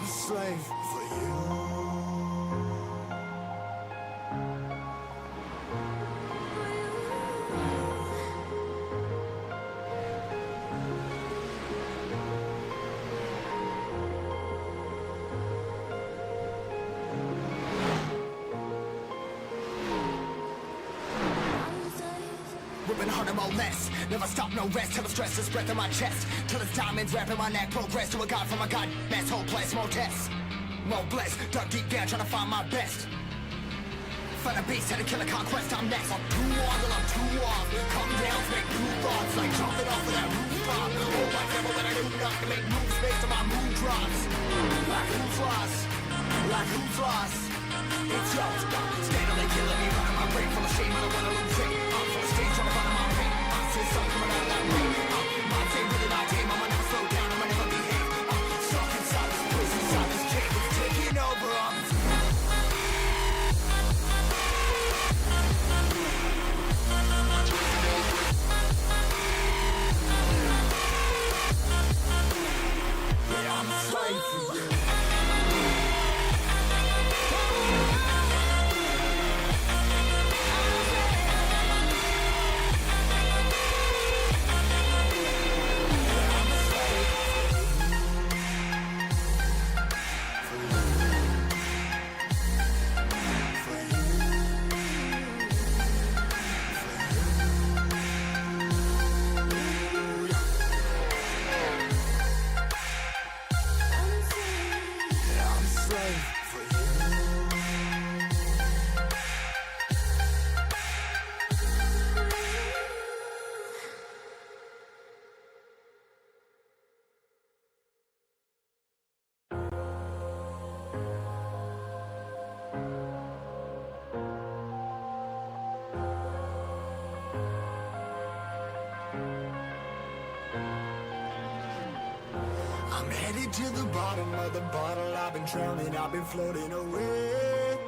I'm a slave for you. Ripping harder, more less. Never stop, no rest. Till the stress is breath in my chest. Till it's diamonds wrapping my neck. Progress to a god from a god. Mass whole place, more tests. More blessed. Dug deep down, trying to find my best. Find a beast, had to kill a conquest. I'm next. I'm too on till I'm too off. Come down, make new thoughts. Like jumping off of that rooftop. Oh, my devil, when I do nothing. Make moves based on my mood drops. Like who's lost? Like who's lost? It's yours. Steadily killing me, running my brain full of shame. I don't wanna lose it. I'm full of stage, trying to find my pain. I see something coming out of that rain. My team, really my team. I'ma never slow down, I'ma never behave. Stuck inside this prison, inside this cave. It's taking over, I'm a slave for you. I'm headed to the bottom of the bottle. I've been drowning, I've been floating away.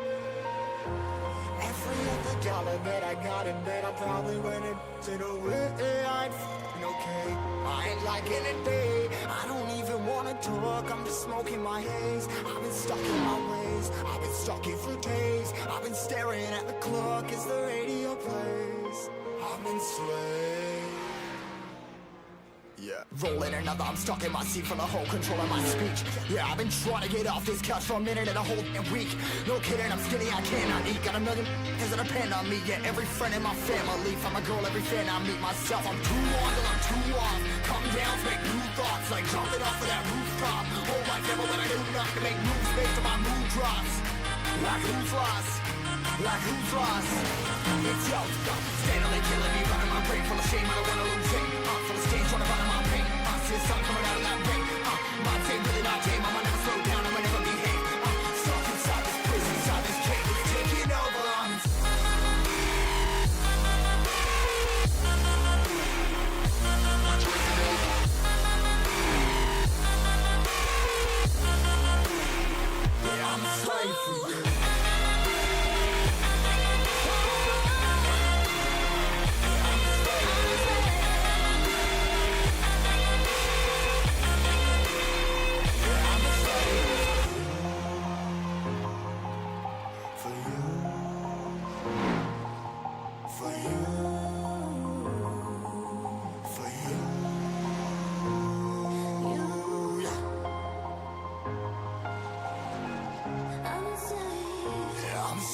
Every other dollar that I got in bed, I probably went it away. I ain't f***ing okay, I ain't liking it, babe. I don't even wanna talk, I'm just smoking my haze. I've been stuck in my ways, I've been stuck in for days. I've been staring at the clock as the radio plays. I've been slaved. Yeah. Rolling another, I'm stuck in my seat for the whole control of my speech. Yeah, I've been trying to get off this couch for a minute and a whole week. No kidding, I'm skinny, I cannot eat. Got a million that depend on me. Yeah, every friend in my family. From a girl, every fan I meet myself. I'm too on till I'm too off. Come down, make new thoughts. Like jumping off of that rooftop. Oh my devil, when I do nothing. Make moves based on my mood drops. Like who's lost? Like who's lost? It's yo, steadily killing me, running my brain full of shame. I don't wanna lose it. Full of stage, trying to find my pain. See the sun coming out of that rain. My team, really not tame. I'ma never slow down, I'ma never behave. Stuck inside this prison, inside this cave. It's taking over. Yeah, I'm a slave for you.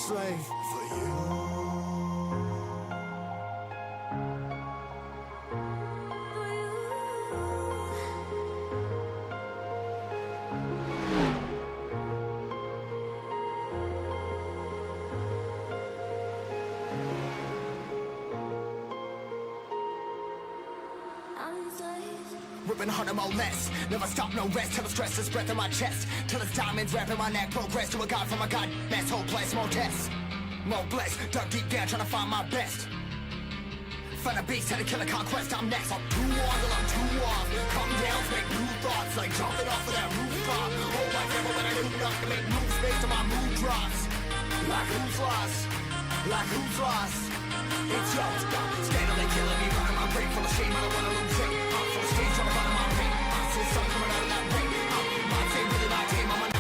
Slave for you. Ripping harder, more less. Never stop, no rest. Till the stress is breath in my chest. Till it's diamonds wrapping my neck. Progress to a god from a god. Mass whole place, more tests. More blessed. Dug deep down, trying to find my best. Find a beast, had to kill a conquest. I'm next. I'm too on till I'm too off. Come down, make new thoughts. Like jumping off of that rooftop. Oh my devil, when I do nothing. Make moves based on my mood drops. Like who's lost? Like who's lost? It's yours. Steadily killing me, running my brain full of shame. I don't wanna lose it. Full of stage, trying to find my pain. I see the sun coming out of that rain. My team, really my team. I'm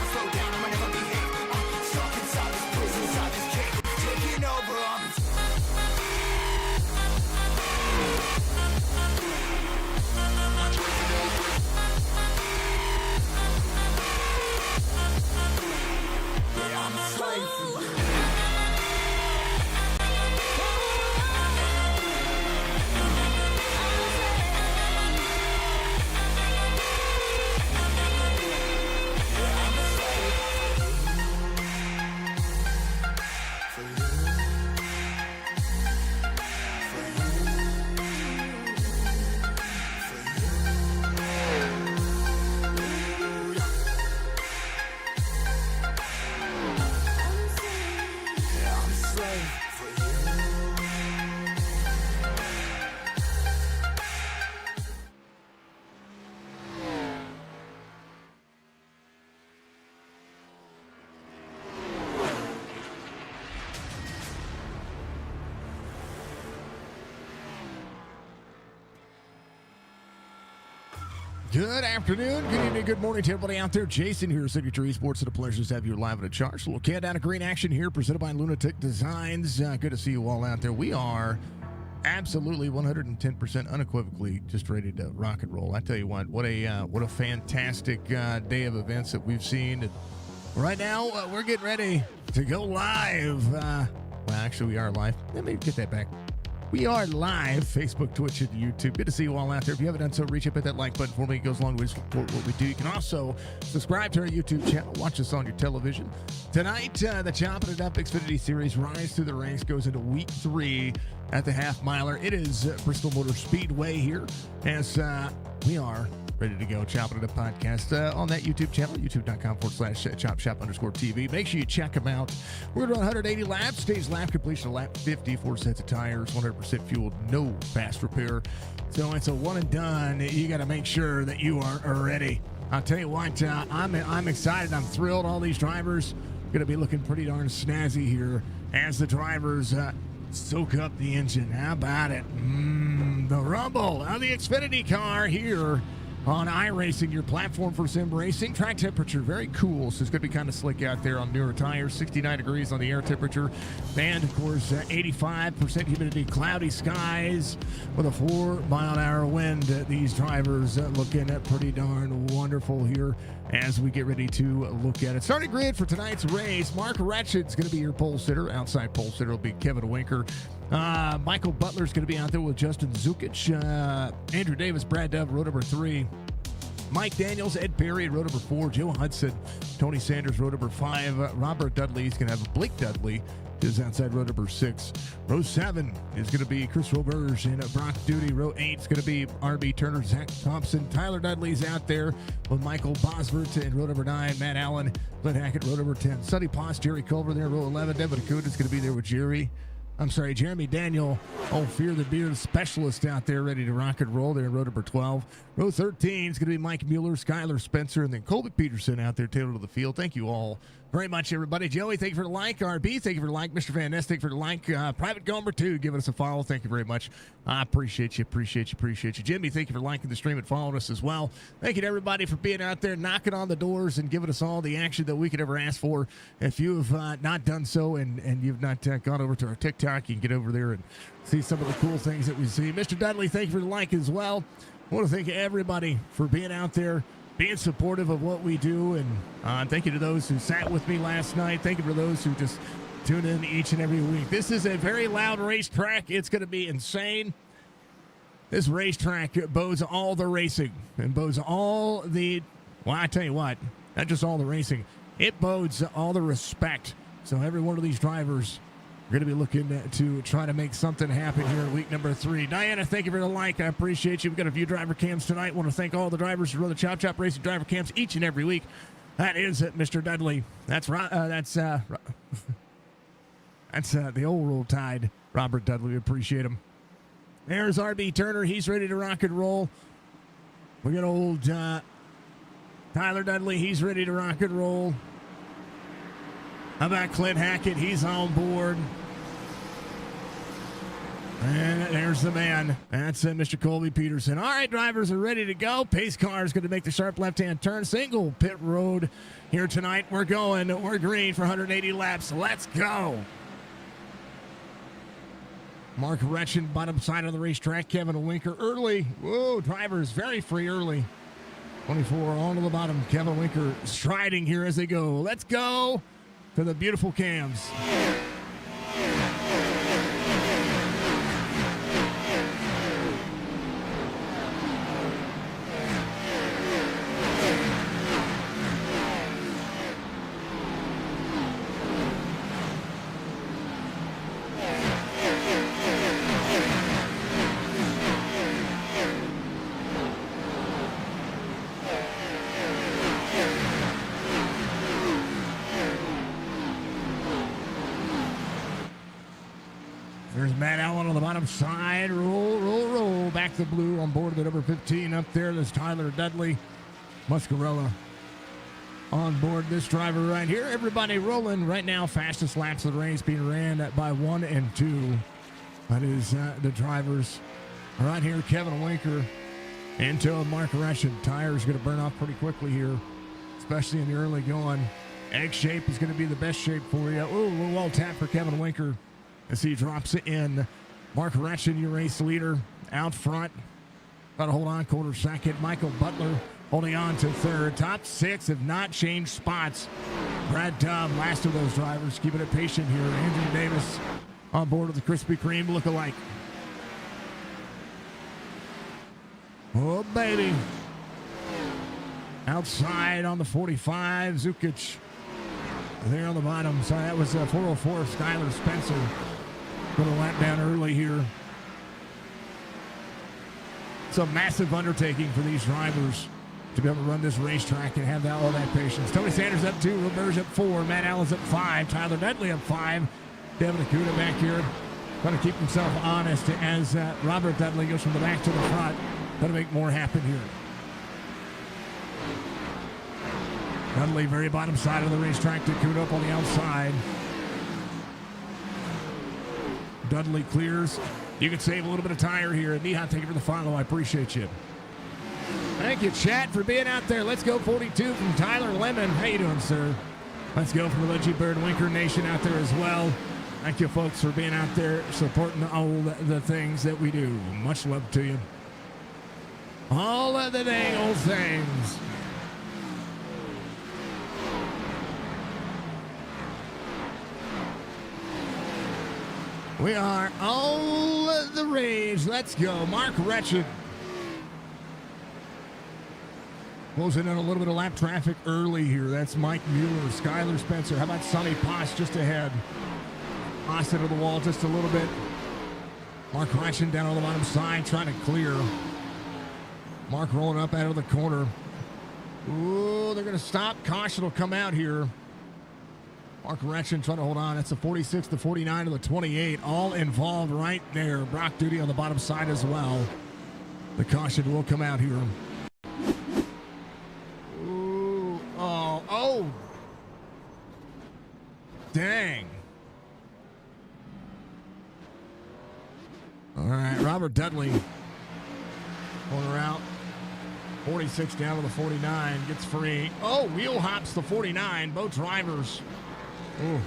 Good afternoon, good evening, good morning to everybody out there. Jason here, Signature Esports. It's a pleasure to have you live at a charge. A little countdown of green action here, presented by Lunatic Designs. Good to see you all out there. We are absolutely 110% unequivocally just ready to rock and roll. I tell you what a fantastic day of events that we've seen. And right now, we're getting ready to go live. Well, actually, we are live. Let me get that back. We are live, Facebook, Twitch, and YouTube. Good to see you all out there. If you haven't done so, reach up, hit that like button for me. It goes a long way to support what we do. You can also subscribe to our YouTube channel. Watch us on your television. Tonight, the Chopp'N XFINITY Series Rise Through the Ranks goes into week 3 at the half miler. It is Bristol Motor Speedway here as we are ready to go. Chopp'N podcast on that YouTube channel, youtube.com/chopshop_TV. Make sure you check them out. We're going to run 180 laps. Stage lap completion of lap 50, 4 sets of tires, 100% fuel, no fast repair. So it's a one and done. You got to make sure that you are ready. I'll tell you what, I'm excited. I'm thrilled. All these drivers going to be looking pretty darn snazzy here as the drivers soak up the engine. How about it? The rumble of the Xfinity car here on iRacing, your platform for sim racing. Track temperature, very cool, so it's going to be kind of slick out there on newer tires. 69 degrees on the air temperature. And, of course, 85% humidity, cloudy skies with a 4-mile-an-hour wind. These drivers looking pretty darn wonderful here as we get ready to look at it. Starting grid for tonight's race, Mark Retched's going to be your pole sitter. Outside pole sitter will be Kevin Winker. Michael Butler's going to be out there with Justin Zukic. Andrew Davis, Brad Dove, row number 3. Mike Daniels, Ed Perry, row number 4. Joe Hudson, Tony Sanders, row number 5. Robert Dudley's going to have Blake Dudley is outside row number 6. Row 7 is going to be Chris Roberge and Brock Duty. Row 8 is going to be RB Turner, Zach Thompson. Tyler Dudley's out there with Michael Bosworth in row number 9. Matt Allen, Glenn Hackett, row number 10. Sonny Potts, Jerry Culver there, row 11. Devin Acuda is going to be there with Jeremy Daniel, Fear the Beard specialist out there ready to rock and roll there in row number 12. Row 13 is going to be Mike Mueller, Skylar Spencer, and then Colby Peterson out there tailored to the field. Thank you all very much, everybody. Joey, thank you for the like. RB, thank you for the like. Mr. Van Ness, thank you for the like. Private Gomer, too, giving us a follow. Thank you very much. I appreciate you. Jimmy, thank you for liking the stream and following us as well. Thank you to everybody for being out there, knocking on the doors and giving us all the action that we could ever ask for. If you have not done so and you've not gone over to our TikTok, you can get over there and see some of the cool things that we see. Mr. Dudley, thank you for the like as well. I want to thank everybody for being out there, being supportive of what we do, and thank you to those who sat with me last night. Thank you for those who just tune in each and every week. This is a very loud racetrack. It's going to be insane. This racetrack bodes all the racing and bodes all the, well, I tell you what, not just all the racing, it bodes all the respect. So every one of these drivers are going to be looking to try to make something happen here in week number 3. Diana, thank you for the like. I appreciate you. We've got a few driver cams tonight. I want to thank all the drivers who run the Chop Racing driver cams each and every week. That is Mr. Dudley. That's the old Roll Tide, Robert Dudley. We appreciate him. There's RB Turner. He's ready to rock and roll. We got old Tyler Dudley. He's ready to rock and roll. How about Clint Hackett? He's on board. And there's the man. That's Mr. Colby Peterson. All right, drivers are ready to go. Pace car is going to make the sharp left-hand turn. Single pit road here tonight. We're going. We're green for 180 laps. Let's go. Mark Retchen, bottom side of the racetrack. Kevin Winker early. Whoa, drivers very free early. 24 on to the bottom. Kevin Winker striding here as they go. Let's go to the beautiful cams. There's Matt Allen on the bottom side. Roll. Back to blue on board the number 15 up there. There's Tyler Dudley. Muscarella on board this driver right here. Everybody rolling right now. Fastest laps of the race being ran by 1 and 2. That is the drivers right here. Kevin Winker Into Mark Russian. Tires going to burn off pretty quickly here, especially in the early going. Egg shape is going to be the best shape for you. Ooh, a little wall tap for Kevin Winker as he drops it in. Mark Russian, your race leader, out front. Got to hold on, quarter second. Michael Butler holding on to third. Top six have not changed spots. Brad Dove, last of those drivers, keeping it patient here. Andrew Davis on board with the Krispy Kreme look-alike. Oh, baby. Outside on the 45, Zukic there on the bottom. So that was 404, Skylar Spencer. Put a lap down early here. It's a massive undertaking for these drivers to be able to run this racetrack and have all that patience. Tony Sanders up 2, Roberge up 4, Matt Allen's up 5, Tyler Dudley up 5. Devin Akuda back here trying to keep himself honest as Robert Dudley goes from the back to the front. Going to make more happen here. Dudley, very bottom side of the racetrack. Akuda up on the outside. Dudley clears. You can save a little bit of tire here. Neha, thank you for the follow. I appreciate you. Thank you, chat, for being out there. Let's go 42 from Tyler Lemon. How you doing, sir? Let's go from the Leggy Bird Winker Nation out there as well. Thank you, folks, for being out there supporting all the things that we do. Much love to you. All of the dang old things. We are all the rage. Let's go. Mark Retched. Closing in a little bit of lap traffic early here. That's Mike Mueller, Skylar Spencer. How about Sonny Posh just ahead? Posh into the wall just a little bit. Mark Retched down on the bottom side trying to clear. Mark rolling up out of the corner. Ooh, they're going to stop. Caution will come out here. Mark Retched trying to hold on. That's the 46, the 49, and the 28. All involved right there. Brock Duty on the bottom side as well. The caution will come out here. Ooh, oh. Dang. All right, Robert Dudley. Corner out. 46 down to the 49. Gets free. Oh, wheel hops the 49. Both drivers. Oh.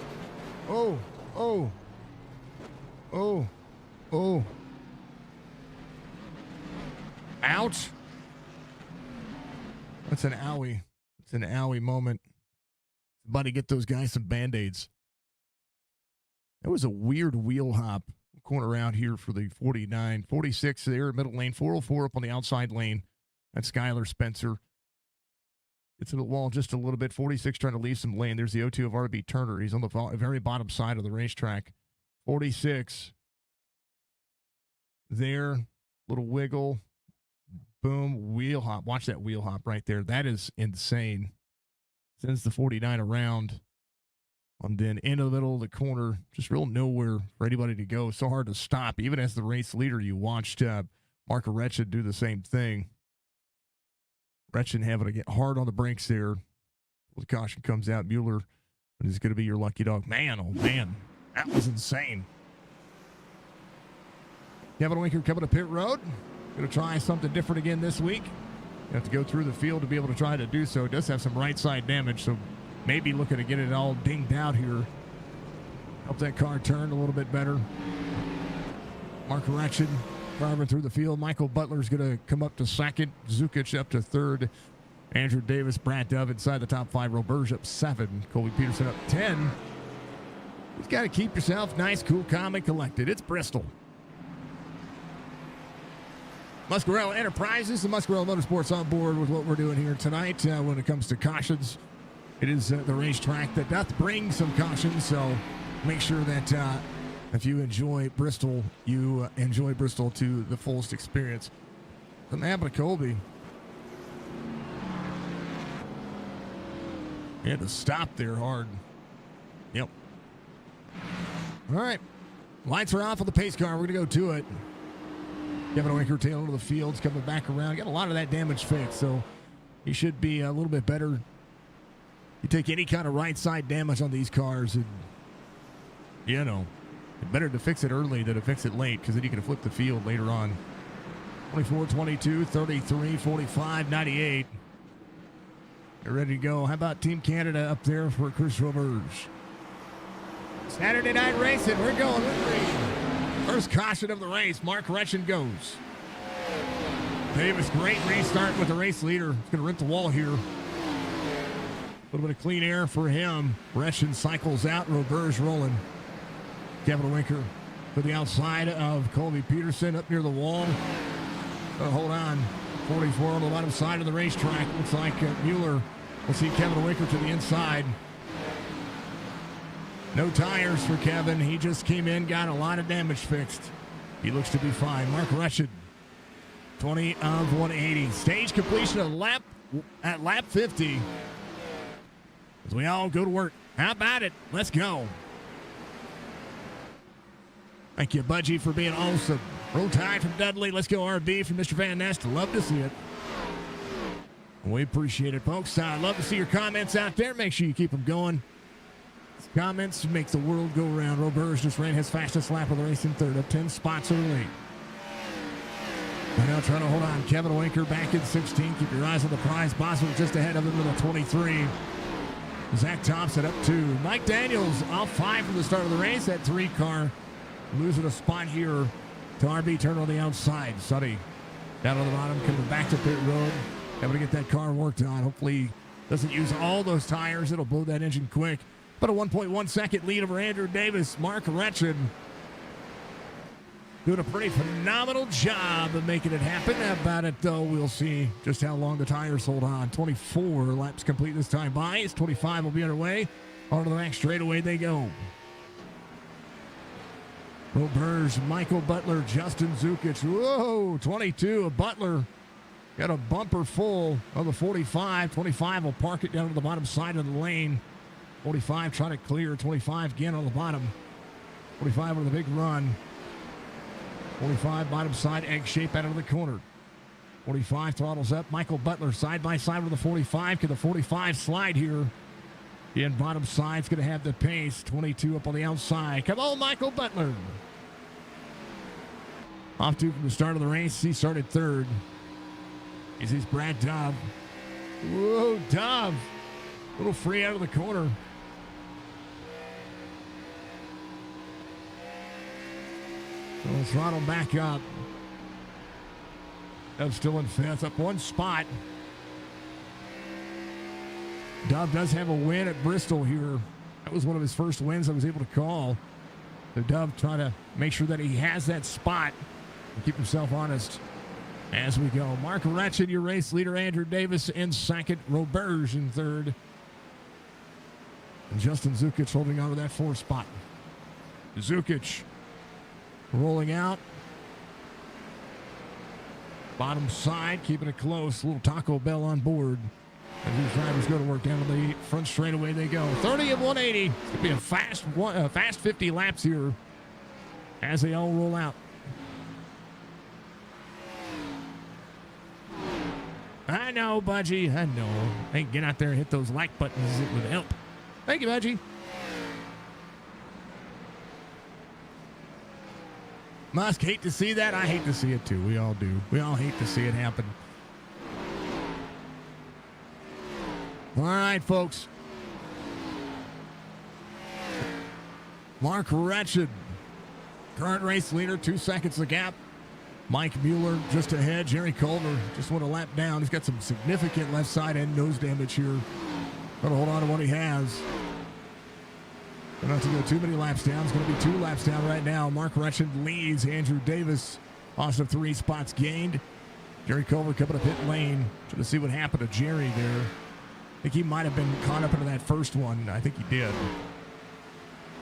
Ouch. That's an owie. It's an owie moment. Buddy, get those guys some Band-Aids. That was a weird wheel hop. Corner out here for the 49. 46 there, middle lane. 404 up on the outside lane. That's Skylar Spencer. Gets to the wall just a little bit. 46 trying to leave some lane. There's the O2 of RB Turner. He's on the very bottom side of the racetrack. 46. There. Little wiggle. Boom. Wheel hop. Watch that wheel hop right there. That is insane. Sends the 49 around. And then into the middle of the corner. Just real nowhere for anybody to go. So hard to stop. Even as the race leader, you watched Mark Retched do the same thing. Retched having to get hard on the brakes there. The caution comes out. Mueller is going to be your lucky dog. Man, oh man, that was insane. Kevin Winker coming to pit road. Going to try something different again this week. You have to go through the field to be able to try to do so. It does have some right side damage, so maybe looking to get it all dinged out here. Help that car turn a little bit better. Mark Retched driving through the field. Michael Butler's going to come up to second. Zukic up to third. Andrew Davis, Brad Dove inside the top 5. Roberge up 7. Colby Peterson up 10. You've got to keep yourself nice, cool, calm, and collected. It's Bristol. Muscarella Enterprises and Muscarella Motorsports on board with what we're doing here tonight when it comes to cautions. It is the racetrack that doth bring some cautions, so make sure that if you enjoy Bristol, you enjoy Bristol to the fullest experience. Something happened to Colby. He had to stop there hard. Yep. All right. Lights are off on the pace car. We're going to go to it. Kevin Winker tail into the fields, coming back around. Got a lot of that damage fixed, so he should be a little bit better. You take any kind of right side damage on these cars, and you know, it's better to fix it early than to fix it late, because then you can flip the field later on. 24, 22, 33, 45, 98. They're ready to go. How about Team Canada up there for Chris Roberge? Saturday night racing. We're going with green. First caution of the race. Mark Retchen goes. Davis, great restart with the race leader. He's going to rip the wall here. A little bit of clean air for him. Retchen cycles out. Roberge rolling. Kevin Winker to the outside of Colby Peterson up near the wall. Hold on. 44 on the bottom side of the racetrack. Looks like Mueller will see Kevin Winker to the inside. No tires for Kevin. He just came in, got a lot of damage fixed. He looks to be fine. Mark Retchen, 20 of 180. Stage completion of lap 50. As we all go to work. How about it? Let's go. Thank you, Budgie, for being awesome. Roll Tide from Dudley. Let's go RB from Mr. Van Nest. Love to see it. We appreciate it, folks. I'd love to see your comments out there. Make sure you keep them going. Comments make the world go round. Roberge just ran his fastest lap of the race in third, up 10 spots early. Now trying to hold on. Kevin Winker back in 16. Keep your eyes on the prize. Boswell just ahead of him with a 23. Zach Thompson up 2. Mike Daniels off 5 from the start of the race. That 3 car losing a spot here to RB turn on the outside. Suddy down on the bottom, coming back to pit road. Able to get that car worked on. Hopefully doesn't use all those tires. It'll blow that engine quick. But a 1.1 second lead over Andrew Davis. Mark Retchen doing a pretty phenomenal job of making it happen. How about it, though? We'll see just how long the tires hold on. 24 laps complete this time by. It's 25 will be underway. Onto the back straightaway they go. Roberge, Michael Butler, Justin Zukic. Whoa, 22 of Butler. Got a bumper full of the 45. 25 will park it down to the bottom side of the lane. 45 trying to clear. 25 again on the bottom. 45 with a big run. 45 bottom side egg shape out of the corner. 45 throttles up. Michael Butler side by side with the 45. Can the 45 slide here? In bottom side's going to have the pace. 22 up on the outside. Come on, Michael Butler. Off to from the start of the race. He started third. He sees Brad Dove. Whoa, Dove. A little free out of the corner. So we'll throttle back up. Dove still in fifth, up 1 spot. Dove does have a win at Bristol here. That was one of his first wins I was able to call. So Dove trying to make sure that he has that spot and keep himself honest as we go. Mark Retchen, your race leader. Andrew Davis in second. Roberge in third. And Justin Zukic holding on to that 4th spot. Zukic rolling out. Bottom side, keeping it close. A little Taco Bell on board. As these drivers go to work down to the front straightaway they go. 30 of 180. It's going to be a fast 50 laps here as they all roll out. I know, Budgie. I know. Hey, get out there and hit those like buttons. It would help. Thank you, Budgie. Musk, hate to see that. I hate to see it, too. We all do. We all hate to see it happen. All right, folks. Mark Retchen, current race leader, 2 seconds the gap. Mike Mueller just ahead. Jerry Culver just went a lap down. He's got some significant left side and nose damage here. Gonna hold on to what he has. Don't have to go too many laps down. It's going to be 2 laps down right now. Mark Retchen leads. Andrew Davis, also 3 spots gained. Jerry Culver coming to pit lane. Trying to see what happened to Jerry there. I think he might have been caught up into that first one. I think he did.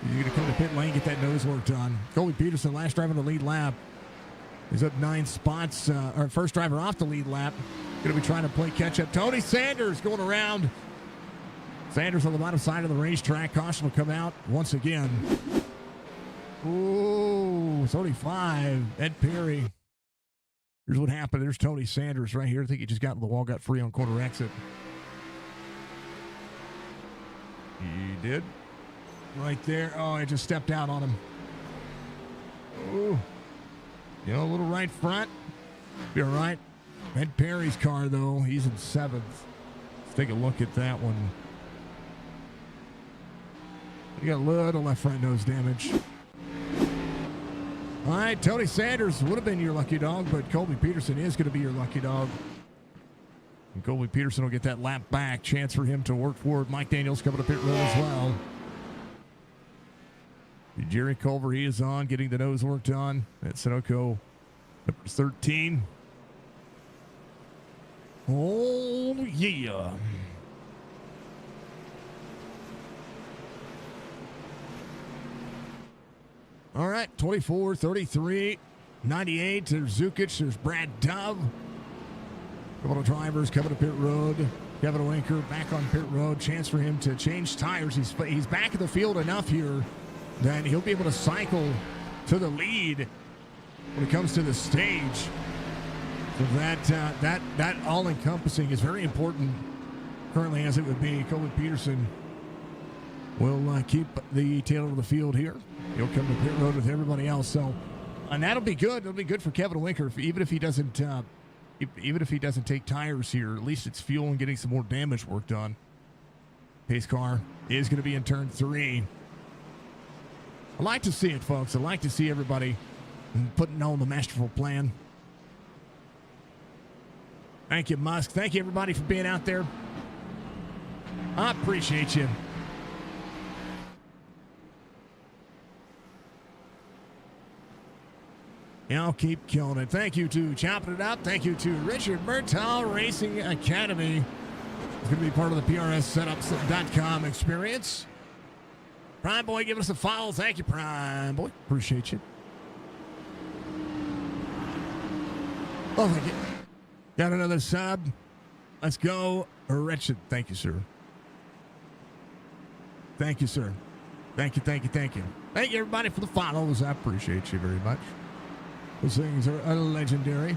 He's going to come to pit lane, get that nose worked on. Colby Peterson, last driver on the lead lap. He's up 9 spots. Our first driver off the lead lap. Going to be trying to play catch up. Tony Sanders going around. Sanders on the bottom side of the racetrack. Caution will come out once again. Ooh, 35. Ed Perry. Here's what happened. There's Tony Sanders right here. I think he just got in the wall, got free on corner exit. He did. Right there. Oh, I just stepped out on him. Ooh. You know, a little right front. Be all right. Ed Perry's car, though, he's in 7th. Let's take a look at that one. You got a little left front nose damage. All right, Tony Sanders would have been your lucky dog, but Colby Peterson is going to be your lucky dog. And Colby Peterson will get that lap back. Chance for him to work forward. Mike Daniels coming to pit road as well. Jerry Culver, he is on, getting the nose worked on at Sunoco number 13. Oh, yeah. All right, 24, 33, 98. There's Zukic. There's Brad Dove. Couple of drivers coming to pit road. Kevin Winker back on pit road. Chance for him to change tires. He's back in the field enough here that he'll be able to cycle to the lead when it comes to the stage. So that all-encompassing is very important currently, as it would be. Colby Peterson will keep the tail of the field here. He'll come to pit road with everybody else. So, and that'll be good. It'll be good for Kevin Winker, even if he doesn't take tires here. At least it's fuel and getting some more damage work done. Pace car is going to be in turn 3. I like to see it, folks. I like to see everybody putting on the masterful plan. Thank you, Musk. Thank you, everybody, for being out there. I appreciate you. I'll keep killing it. Thank you to Chopp'N It Up. Thank you to Richard Murtaugh Racing Academy. It's going to be part of the PRSSetups.com experience. Prime Boy, give us a follow. Thank you, Prime Boy. Appreciate you. Oh, thank you. Got another sub. Let's go. Wretched. Thank you, sir. Thank you, sir. Thank you, thank you, thank you. Thank you, everybody, for the follows. I appreciate you very much. Those things are legendary.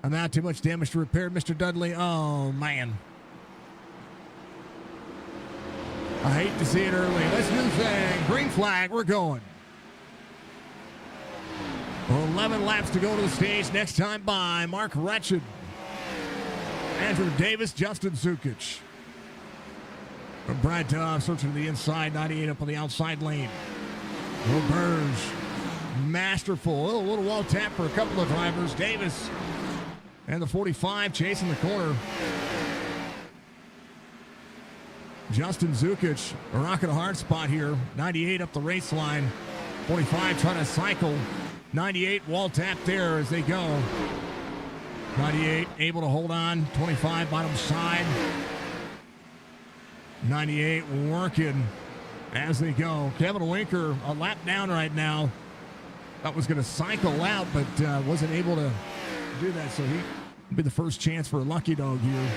I'm not too much damage to repair, Mr. Dudley. Oh, man. I hate to see it early. Let's do the thing. Green flag. We're going. 11 laps to go to the stage. Next time by Mark Wretched, Andrew Davis, Justin Zukic. Brad Dove searching to the inside. 98 up on the outside lane. Roberge. Masterful. A little wall tap for a couple of drivers. Davis and the 45 chasing the corner. Justin Zukic, a rocking a hard spot here. 98 up the race line. 45 trying to cycle. 98 wall tap there as they go. 98 able to hold on. 25 bottom side. 98 working as they go. Kevin Winker a lap down right now. That was going to cycle out, but wasn't able to do that. So he'll be the first chance for a lucky dog here.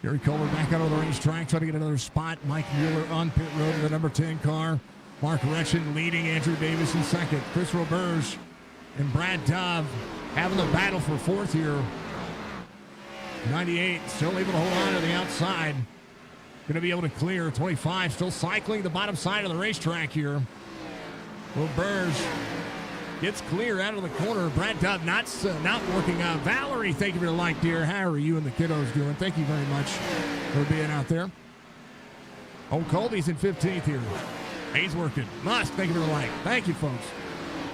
Gary Culver back out of the racetrack, trying to get another spot. Mike Mueller on pit road in the number 10 car. Mark Wretched leading Andrew Davis in second. Chris Roberge and Brad Dove having the battle for fourth here. 98 still able to hold on to the outside. Going to be able to clear. 25 still cycling the bottom side of the racetrack here. Roberge gets clear out of the corner. Brad Dove not working out. Valerie, thank you for the like, dear. How are you and the kiddos doing? Thank you very much for being out there. Oh, Colby's in 15th here. He's working. Musk, thank you for the like. Thank you, folks.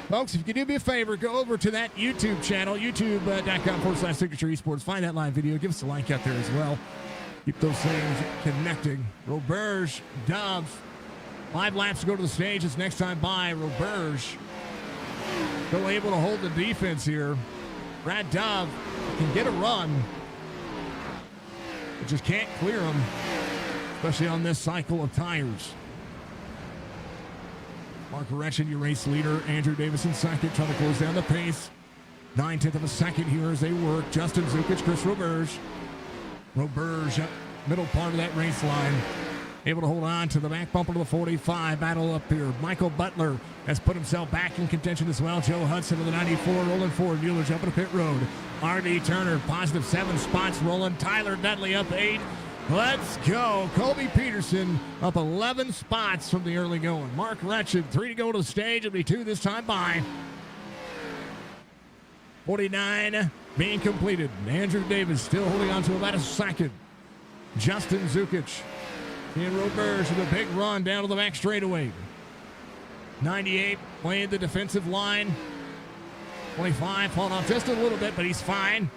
Folks, if you could do me a favor, go over to that YouTube channel, youtube.com/Signature Esports. Find that live video. Give us a like out there as well. Keep those things connecting. Roberge, Dove. 5 laps to go to the stage. It's next time by. Roberge still able to hold the defense here. Brad Dove can get a run, but just can't clear him, especially on this cycle of tires. Mark Wretched, your race leader. Andrew Davis in second, trying to close down the pace. 9/10 of a second here as they work. Justin Zukic, Chris Roberge. Roberge, middle part of that race line. Able to hold on to the back bumper to the 45. Battle up here. Michael Butler has put himself back in contention as well. Joe Hudson to the 94, rolling forward. Mueller jumping to pit road. R.D. Turner, positive 7 spots, rolling. Tyler Dudley up 8. Let's go. Colby Peterson up 11 spots from the early going. Mark Wretched, 3 to go to the stage. It'll be 2 this time by. 49 being completed. Andrew Davis still holding on to about a second. Justin Zukic and Roberge with a big run down to the back straightaway. 98 playing the defensive line. 25 falling off just a little bit, but he's fine.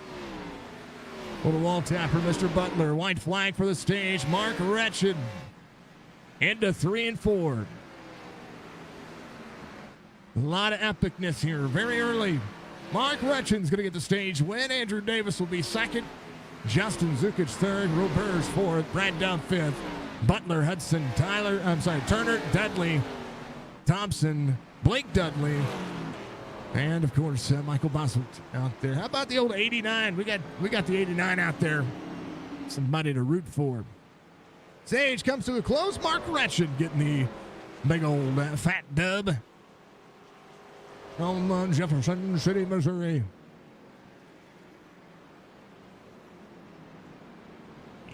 Little wall tapper, Mr. Butler. White flag for the stage. Mark Retchen into 3 and 4. A lot of epicness here very early. Mark Retchen's going to get the stage win. Andrew Davis will be second. Justin Zukic third. Roberge fourth. Brad Duff fifth. Butler, Hudson, Turner, Dudley, Thompson, Blake Dudley, and of course Michael Boswell out there. How about the old 89? We got the 89 out there. Somebody to root for. Stage comes to a close. Mark Retchen getting the big old fat dub from Jefferson City, Missouri.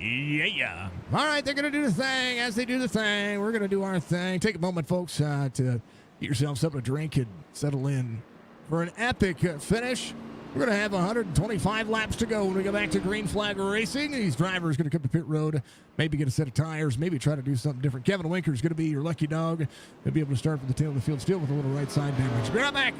Yeah. All right, they're going to do the thing. As they do the thing, we're going to do our thing. Take a moment, folks, to get yourselves something to drink and settle in for an epic finish. We're going to have 125 laps to go when we go back to green flag racing. These drivers are going to come to pit road, maybe get a set of tires, maybe try to do something different. Kevin Winker is going to be your lucky dog. He'll be able to start from the tail of the field still with a little right side damage. Be right back.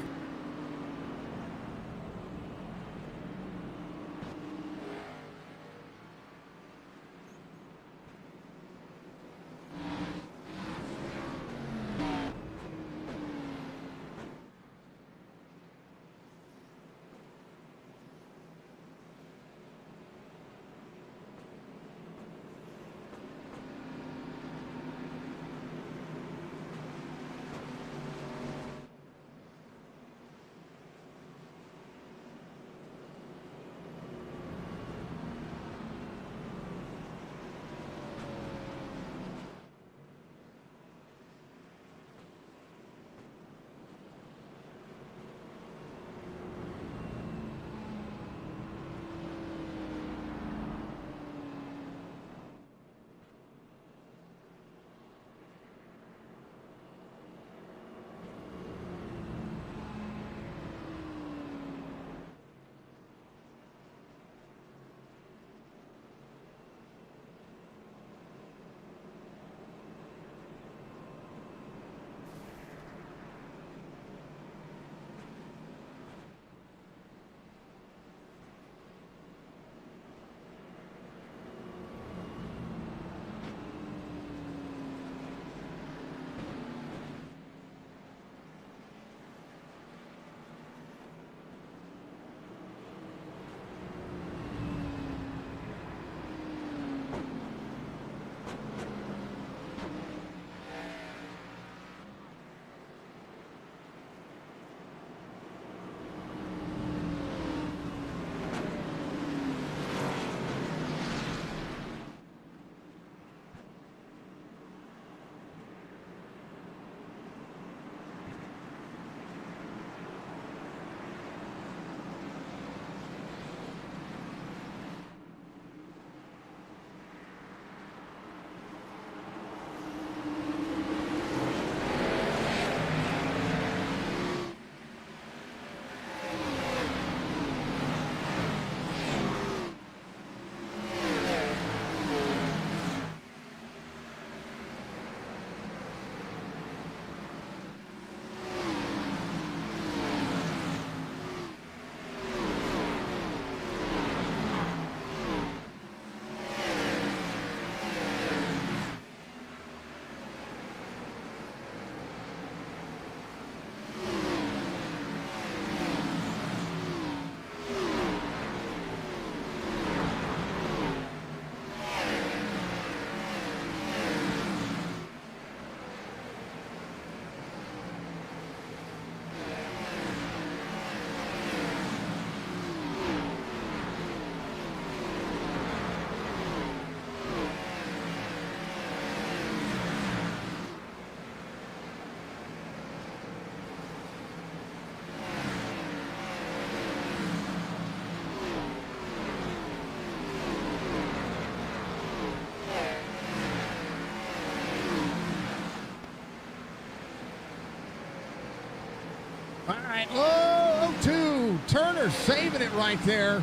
All right, low 2, turn Turner saving it right there.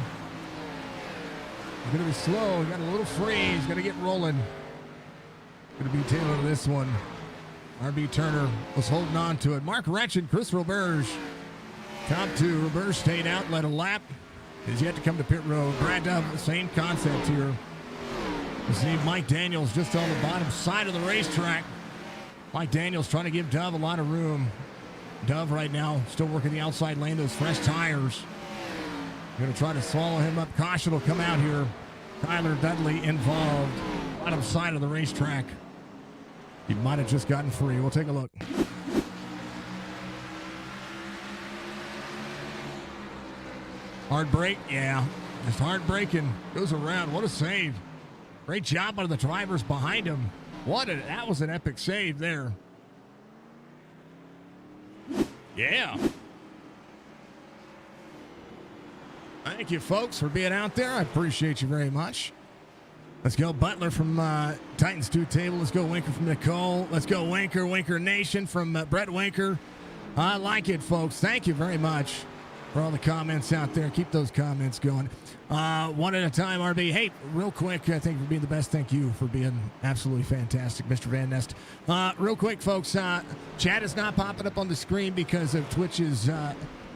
He's going to be slow. He got a little free. He's going to get rolling. Going to be tailored to this one. RB Turner was holding on to it. Mark Wretched, Chris Roberge. Top two. Roberge stayed out, led a lap. He's yet to come to pit road. Brad Dove, same concept here. You see Mike Daniels just on the bottom side of the racetrack. Mike Daniels trying to give Dove a lot of room. Dove right now still working the outside lane, those fresh tires. Going to try to swallow him up. Caution will come out here. Tyler Dudley involved. Bottom side of the racetrack. He might have just gotten free. We'll take a look. Hard break, yeah. Just hard braking. Goes around. What a save. Great job by the drivers behind him. That was an epic save there. Yeah. Thank you, folks, for being out there. I appreciate you very much. Let's go Butler from Titans 2 Table. Let's go Winker from Nicole. Let's go Winker. Winker Nation from Brett Winker. I like it, folks. Thank you very much for all the comments out there. Keep those comments going. One at a time, RB. Hey, real quick, thank you for being the best. Thank you for being absolutely fantastic, Mr. Van Nest. Real quick, folks, chat is not popping up on the screen because of Twitch's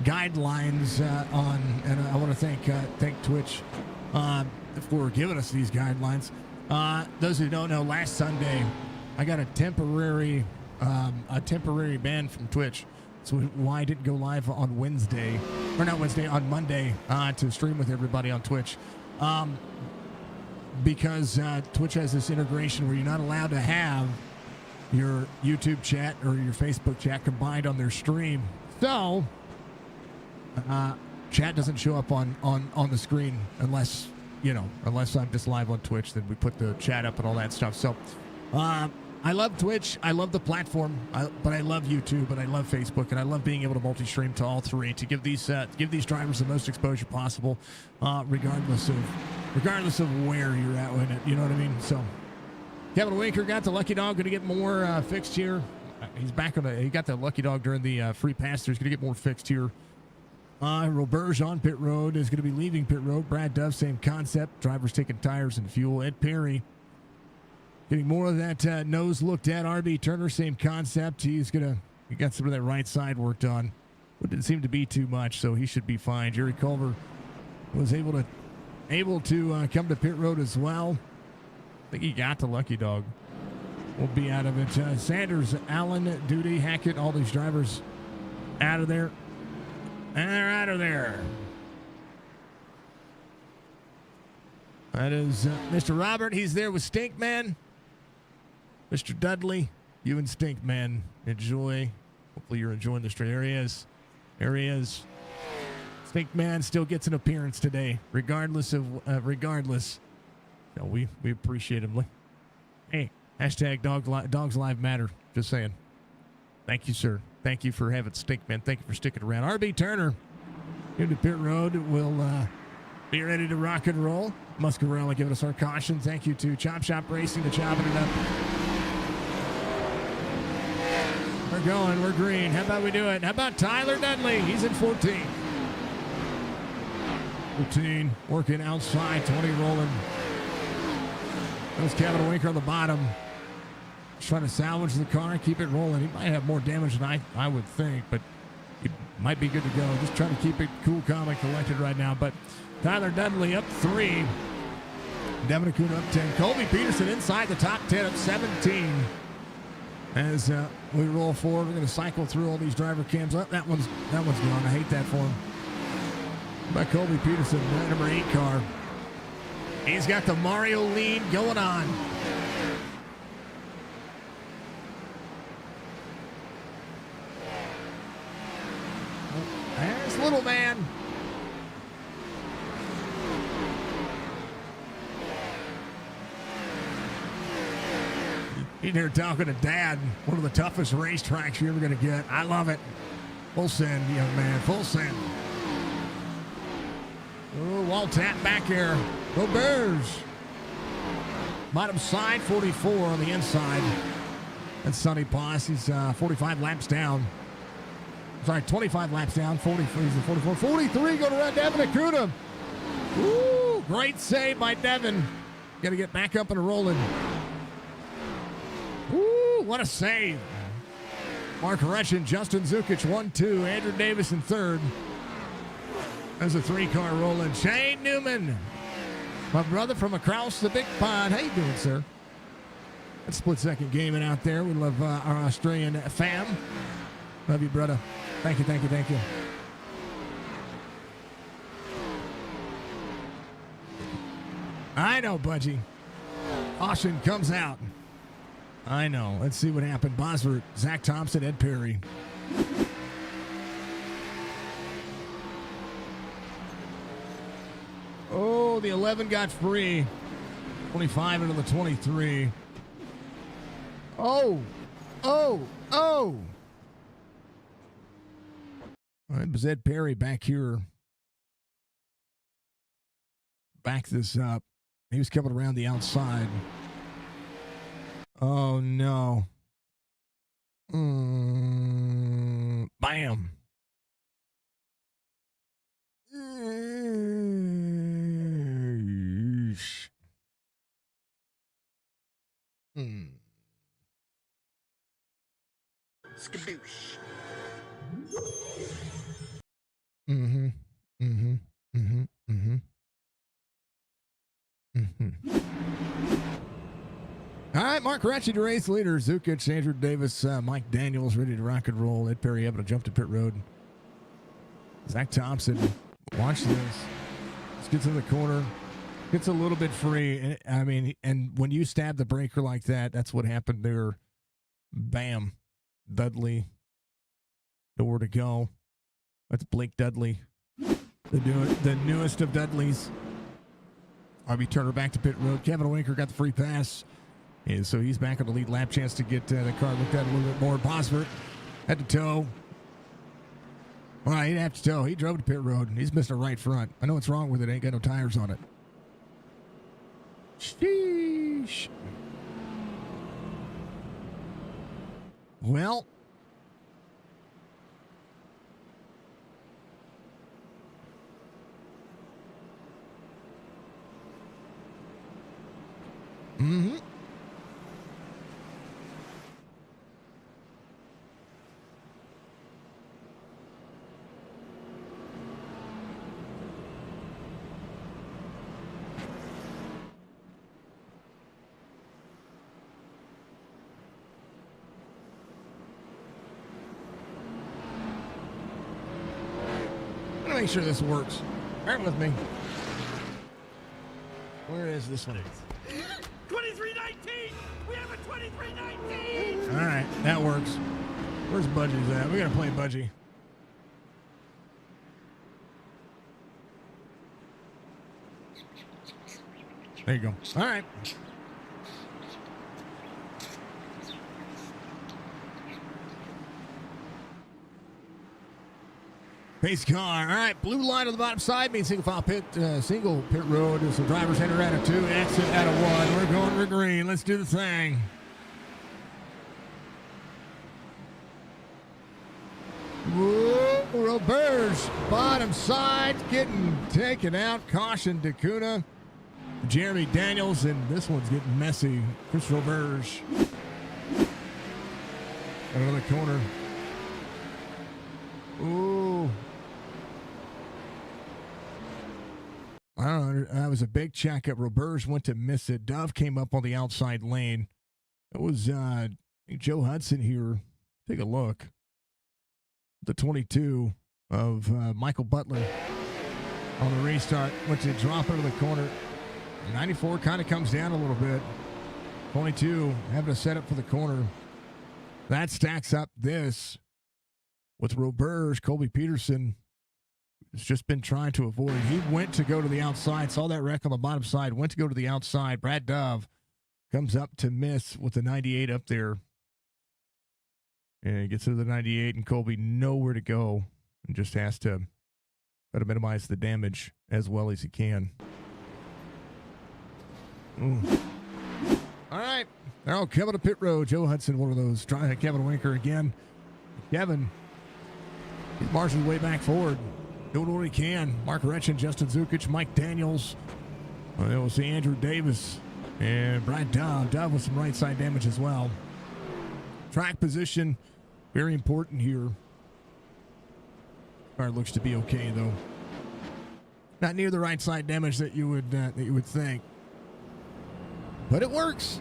guidelines and I want to thank Twitch for giving us these guidelines. Those who don't know, last Sunday I got a temporary ban from Twitch. So why I didn't go live on Wednesday, or not Wednesday, on Monday to stream with everybody on Twitch. Because Twitch has this integration where you're not allowed to have your YouTube chat or your Facebook chat combined on their stream. So chat doesn't show up on the screen unless I'm just live on Twitch. Then we put the chat up and all that stuff. So I love Twitch. I love the platform, but I love YouTube and I love Facebook, and I love being able to multi-stream to all three to give these drivers the most exposure possible, regardless of where you're at with it. You know what I mean? So Kevin Winker got the lucky dog. Going to get more fixed here. He's back on he got the lucky dog during the free pass. He's going to get more fixed here. Roberge on pit road is going to be leaving pit road. Brad Dove, same concept. Drivers taking tires and fuel. Ed Perry getting more of that nose looked at. RB Turner, same concept. He got some of that right side worked on. But didn't seem to be too much, so he should be fine. Jerry Culver was able to come to pit road as well. I think he got the lucky dog. We'll be out of it. Sanders, Allen, Duty, Hackett, all these drivers out of there. And they're out of there. That is Mr. Robert. He's there with Stinkman. Mr. Dudley, you and Stinkman enjoy. Hopefully you're enjoying the stream. There he is. There he is. Stinkman still gets an appearance today, regardless. No, we appreciate him. Hey, hashtag Dogs Live Matter. Just saying. Thank you, sir. Thank you for having Stinkman. Thank you for sticking around. RB Turner into pit road will be ready to rock and roll. Muscarella giving us our caution. Thank you to Chop Shop Racing to chopping it up. We're going. We're green. How about we do it? How about Tyler Dudley? He's in 14. 14 working outside. 20 rolling. There's Kevin Winker on the bottom. Trying to salvage the car and keep it rolling. He might have more damage than I would think, but he might be good to go. Just trying to keep it cool, calm, and collected right now. But Tyler Dudley up 3. Devin Acuna up 10. Colby Peterson inside the top 10 up 17. As we roll forward, we're going to cycle through all these driver cams. Oh, that one's gone. I hate that for him. By Colby Peterson, number 8 car. He's got the Mario lead going on. There's little man. He's here talking to Dad. One of the toughest racetracks you're ever going to get. I love it. Full send, young man. Full send. Oh, wall tap back here. Go Bears. Bottom side, 44 on the inside. That's Sonny Poss. He's 45 laps down. Sorry, 25 laps down. 44, 43 going around Devin Acuna. Ooh, great save by Devin. Got to get back up and rolling. Ooh, what a save. Mark Hretchen, Justin Zukic, 1-2. Andrew Davis in third. There's a 3-car rolling. Shane Newman, my brother from across the big pond. How you doing, sir? That's split-second gaming out there. We love our Australian fam. Love you, brother. Thank you, thank you, thank you. I know, Budgie. Austin comes out. I know. Let's see what happened. Bosworth, Zach Thompson, Ed Perry. Oh, the 11 got free. 25 into the 23. Oh. It was Ed Perry back here. Back this up. He was coming around the outside. Oh, no. Bam. Skadoosh. All right, Mark Ratchet, race leader. Zukic, Andrew Davis, Mike Daniels ready to rock and roll. Ed Perry able to jump to pit road. Zach Thompson, watch this. Let's get to the corner. Gets a little bit free. And when you stab the breaker like that, that's what happened there. Bam. Dudley. Nowhere to go. That's Blake Dudley. The newest of Dudleys. RB Turner back to pit road. Kevin Winker got the free pass. And so he's back on the lead lap. Chance to get the car looked at a little bit more. Bosworth had to tow. Well, he didn't have to tow. He drove to pit road. He's missing a right front. I know what's wrong with it. Ain't got no tires on it. Sheesh. Well. Mm-hmm. I'm gonna make sure this works. Bear with me. Where is this one? 2319! We have a 2319! All right, that works. Where's Budgie's at? We gotta play Budgie. There you go. All right. Pace car. All right, blue line on the bottom side means single pit road. So drivers enter out of 2, exit out of 1. We're going for green. Let's do the thing. Whoa, Roberge, bottom side, getting taken out. Caution, Dacuna. Jeremy Daniels, and this one's getting messy. Chris Roberge. Another corner. Ooh. I don't know. That was a big checkup. Roberge went to miss it. Dove came up on the outside lane. It was Joe Hudson here. Take a look. The 22 of Michael Butler on the restart. Went to drop into the corner. 94 kind of comes down a little bit. 22 having a setup for the corner. That stacks up this with Roberge. Colby Peterson has just been trying to avoid. He went to go to the outside, saw that wreck on the bottom side, went to go to the outside. Brad Dove comes up to miss with the 98 up there. And he gets to the 98, and Colby nowhere to go and just has to try to minimize the damage as well as he can. Ooh. All right. Now Kevin to pit road. Joe Hudson, one of those. Trying Kevin Winker again. Kevin He's marching way back forward, doing what he can. Mark Retchin, Justin Zukic, Mike Daniels. Then we'll see Andrew Davis and Brad Dove. Dove with some right side damage as well. Track position, very important here. Car looks to be okay though. Not near the right side damage that you would think, but it works.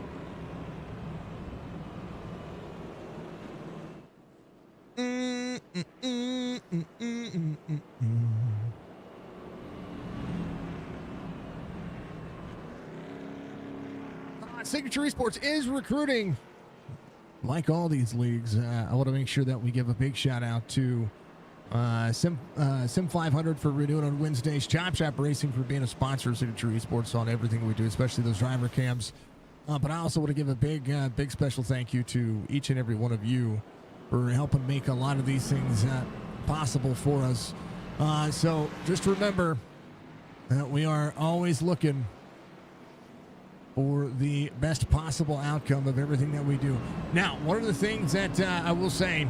Signature Esports is recruiting. Like all these leagues, I want to make sure that we give a big shout out to Sim 500 for renewing on Wednesdays, Chop Racing for being a sponsor of Signature Esports on everything we do, especially those driver cams. But I also want to give a big special thank you to each and every one of you for helping make a lot of these things possible for us. So just remember that we are always looking for the best possible outcome of everything that we do. Now, one of the things that I will say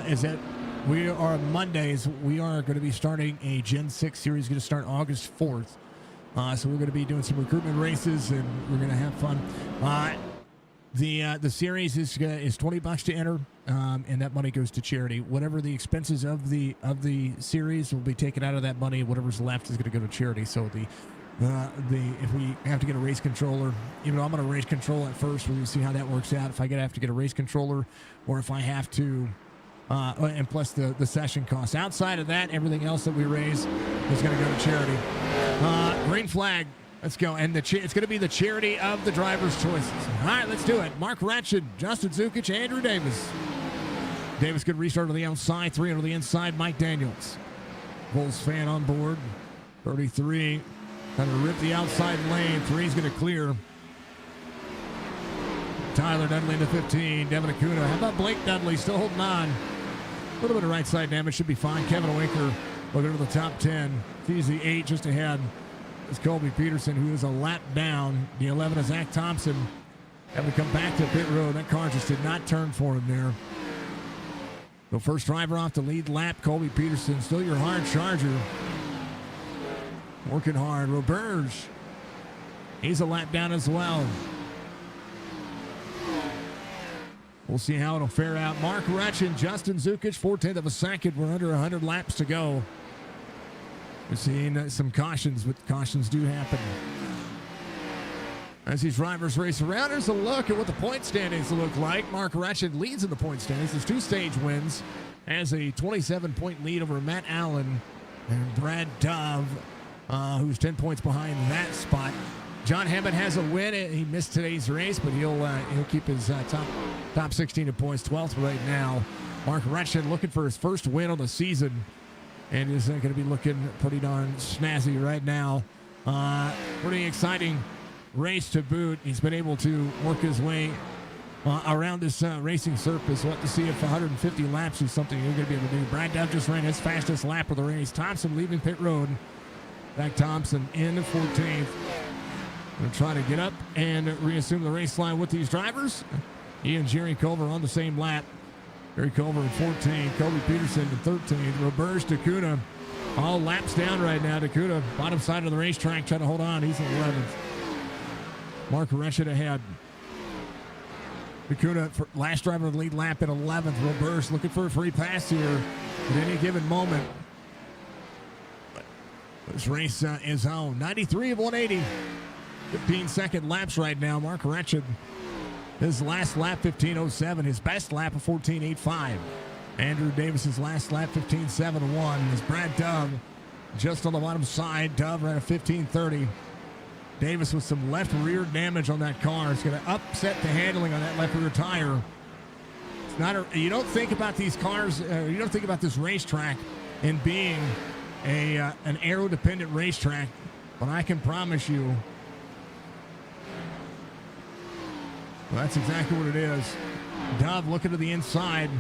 is that we are Mondays. We are going to be starting a Gen 6 series. Going to start August 4th. So we're going to be doing some recruitment races, and we're going to have fun. The series is $20 to enter, and that money goes to charity. Whatever the expenses of the series will be taken out of that money. Whatever's left is going to go to charity. So if we have to get a race controller, even though I'm going to race control at first, we're going to see how that works out. If I have to get a race controller, or if I have to, and plus the session costs. Outside of that, everything else that we raise is going to go to charity. Green flag. Let's go. And it's going to be the charity of the driver's choices. All right, let's do it. Mark Ratchet, Justin Zukic, Andrew Davis. Davis could restart on the outside, 3 on the inside, Mike Daniels. Bulls fan on board. 33. Trying to rip the outside lane. 3's going to clear. Tyler Dudley into 15. Devin Acuna. How about Blake Dudley still holding on? A little bit of right side damage. Should be fine. Kevin Winker looking to the top 10. He's the 8 just ahead. It's Colby Peterson, who is a lap down. The 11 is Zach Thompson. Having to come back to pit road. That car just did not turn for him there. The first driver off the lead lap, Colby Peterson. Still your hard charger. Working hard. Roberge. He's a lap down as well. We'll see how it'll fare out. Mark Retchin, Justin Zukic, 4/10 of a second. We're under 100 laps to go. We're seeing some cautions, but cautions do happen. As these drivers race around, there's a look at what the point standings look like. Mark Retchin leads in the point standings. There's 2 stage wins. Has a 27-point lead over Matt Allen and Brad Dove, who's 10 points behind that spot. John Hammond has a win. He missed today's race, but he'll keep his top 16 in points, 12th right now. Mark Retchin looking for his first win on the season, and is going to be looking pretty darn snazzy right now. Pretty exciting race to boot. He's been able to work his way around this racing surface. We'll have to see if 150 laps is something you're going to be able to do. Brad Dove just ran his fastest lap of the race. Thompson leaving pit road. Back Thompson in the 14th. Going to try to get up and reassume the race line with these drivers. He and Jerry Culver on the same lap. Jerry Culver in 14, Kobe Peterson in 13, Roberge Dakuna, all laps down right now. Dakuna, bottom side of the racetrack, trying to hold on. He's in 11th. Mark Retchin ahead. Dakuna, last driver of the lead lap in 11th. Roberge looking for a free pass here at any given moment. This race is on. 93 of 180. 15-second laps right now. Mark Retchin, his last lap, 15:07. His best lap of 14:85. Andrew Davis's last lap, 15:71. Is Brad Dove just on the bottom side. Dove ran a 15:30. Davis with some left rear damage on that car. It's going to upset the handling on that left rear tire. It's not you don't think about these cars, you don't think about this racetrack in being an aero-dependent racetrack, but I can promise you, well, that's exactly what it is. Dove looking to the inside.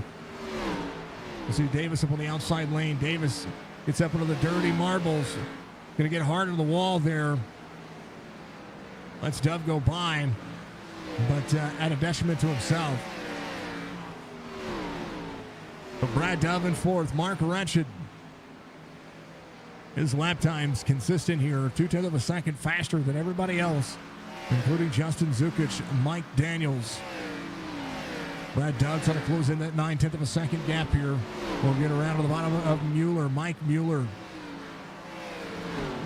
You see Davis up on the outside lane. Davis gets up into the dirty marbles. Going to get hard on the wall there. Lets Dove go by, but at a detriment to himself. But Brad Dove in fourth. Mark Wretched. His lap time's consistent here. 0.2 of a second faster than everybody else, including Justin Zukic, Mike Daniels. Brad Dove trying to close in that 0.9 of a second gap here. We'll get around to the bottom of Mueller, Mike Mueller.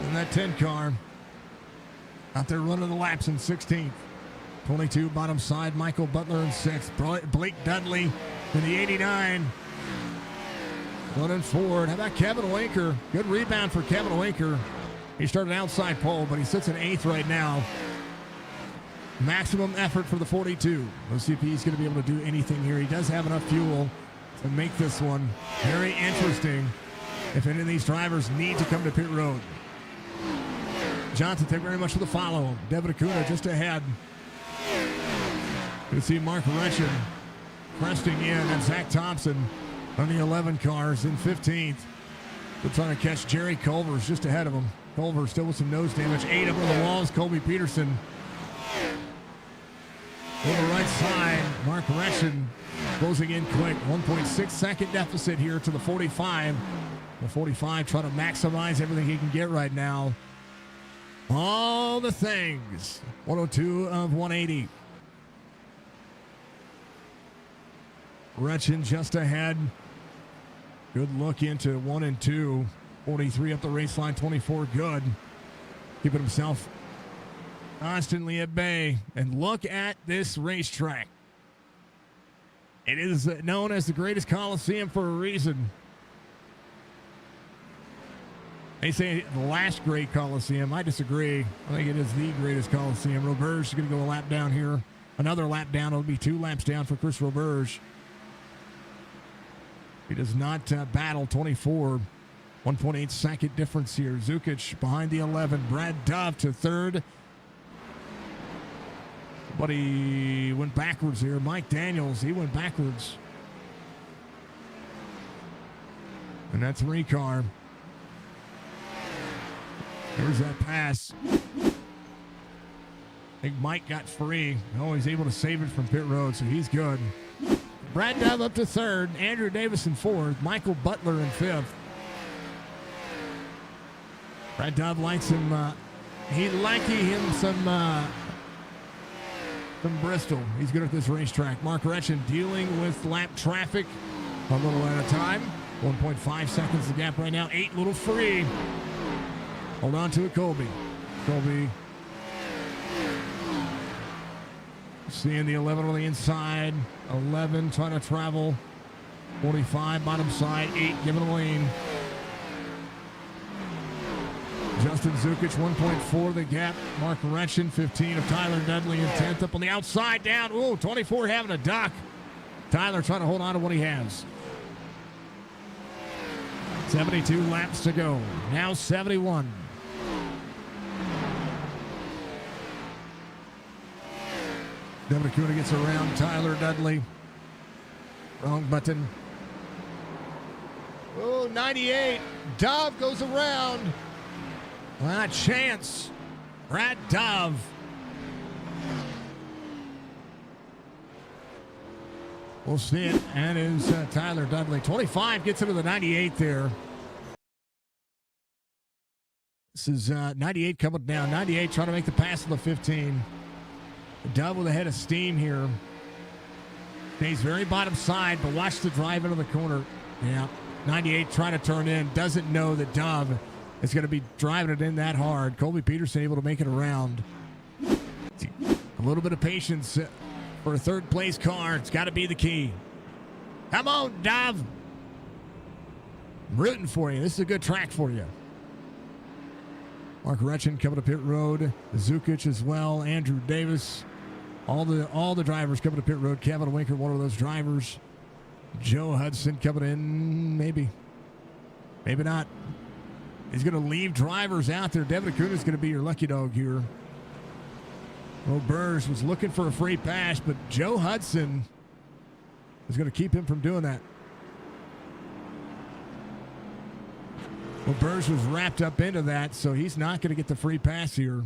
In that 10 car. Out there running the laps in 16th. 22 bottom side, Michael Butler in 6th. Blake Dudley in the 89. Running forward. How about Kevin Winker? Good rebound for Kevin Winker. He started outside pole, but he sits in 8th right now. Maximum effort for the 42. Let's see if he's going to be able to do anything here. He does have enough fuel to make this one very interesting if any of these drivers need to come to pit road. Johnson, thank you very much for the follow. Devin Acuna just ahead. You see Mark Wretched cresting in, and Zach Thompson on the 11 cars in 15th. They're trying to catch Jerry Culver's just ahead of him. Culver still with some nose damage. 8 up on the walls. Colby Peterson on the right side. Mark Wretched closing in quick. 1.6 second deficit here to the 45. The 45 trying to maximize everything he can get right now. All the things. 102 of 180. Wretched just ahead. Good look into 1 and 2. 43 up the race line, 24 good. Keeping himself constantly at bay. And look at this racetrack. It is known as the greatest Coliseum for a reason. They say the last great Coliseum. I disagree. I think it is the greatest Coliseum. Roberge is going to go a lap down here. Another lap down. It'll be 2 laps down for Chris Roberge. He does not battle 24. 1.8 second difference here. Zukic behind the 11. Brad Dove to 3rd. But he went backwards here. Mike Daniels, he went backwards. And that's 3 car. There's that pass. I think Mike got free. Oh, he's able to save it from pit road, so he's good. Brad Dove up to 3rd. Andrew Davis in 4th. Michael Butler in 5th. Brad Dove likes him. He likes him some from Bristol. He's good at this racetrack. Mark Wretched dealing with lap traffic a little at a time. 1.5 seconds the gap right now. 8 little free. Hold on to it, Colby. Colby seeing the 11 on the inside. 11 trying to travel. 45 bottom side. 8 giving a lane. Justin Zukic 1.4 the gap. Mark Wretched 15 of Tyler Dudley in 10th up on the outside down. Ooh, 24 having a duck. Tyler trying to hold on to what he has. 72 laps to go. Now 71. Devin Acuna gets around Tyler Dudley. Wrong button. Oh, 98. Dove goes around. Not a chance. Brad Dove. We'll see it. And is Tyler Dudley. 25 gets into the 98 there. This is 98 coming down. 98 trying to make the pass of the 15. Dove with a head of steam here. Stays very bottom side, but watch the drive into the corner. Yeah, 98 trying to turn in. Doesn't know that Dove is going to be driving it in that hard. Colby Peterson able to make it around. A little bit of patience for a third place car. It's got to be the key. Come on, Dove. I'm rooting for you. This is a good track for you. Mark Wretched coming to pit road. Zukic as well. Andrew Davis. All the drivers coming to pit road. Kevin Winker, one of those drivers. Joe Hudson coming in. Maybe not. He's going to leave drivers out there. Devin Acuna is going to be your lucky dog here. Roberge was looking for a free pass, but Joe Hudson is going to keep him from doing that. Roberge was wrapped up into that, so he's not going to get the free pass here.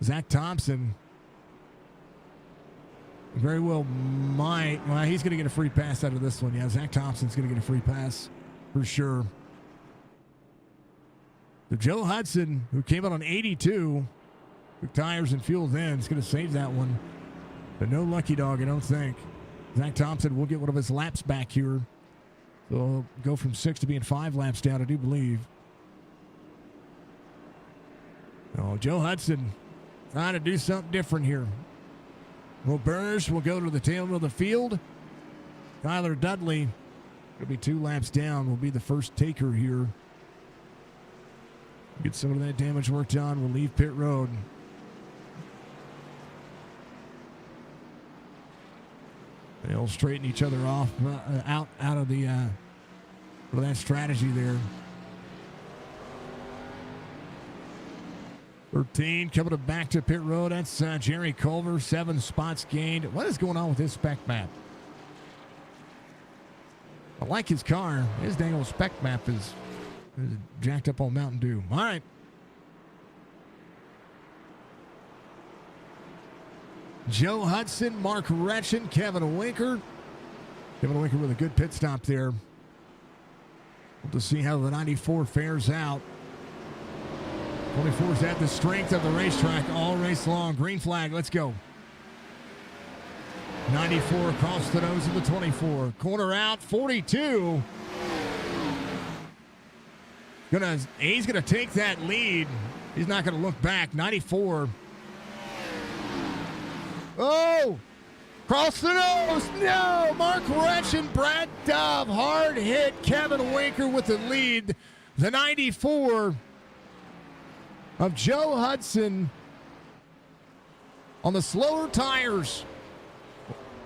Zach Thompson Very well might. Well, he's going to get a free pass out of this one. Yeah, Zach Thompson's going to get a free pass for sure. So Joe Hudson, who came out on 82, took tires and fuel then, is going to save that one. But no lucky dog, I don't think. Zach Thompson will get one of his laps back here. So he'll go from 6 to being 5 laps down, I do believe. Oh, Joe Hudson trying to do something different here. Roberge will go to the tail of the field. Tyler Dudley will be 2 laps down, will be the first taker here. Get some of that damage worked on. We'll leave pit road. They'll straighten each other off out of the that strategy there. 13 coming back to pit road. That's Jerry Culver, 7 spots gained. What is going on with his spec map? I like his car. His dang old spec map is jacked up on Mountain Dew. All right. Joe Hudson, Mark Retchen, Kevin Winker. Kevin Winker with a good pit stop there. We'll just see how the 94 fares out. 24's at the strength of the racetrack all race long. Green flag, let's go. 94 across the nose of the 24. Corner out, 42. He's gonna take that lead. He's not gonna look back. 94. Oh! Cross the nose! No! Mark Retchen, Brad Dove, hard hit. Kevin Winker with the lead. The 94 of Joe Hudson on the slower tires.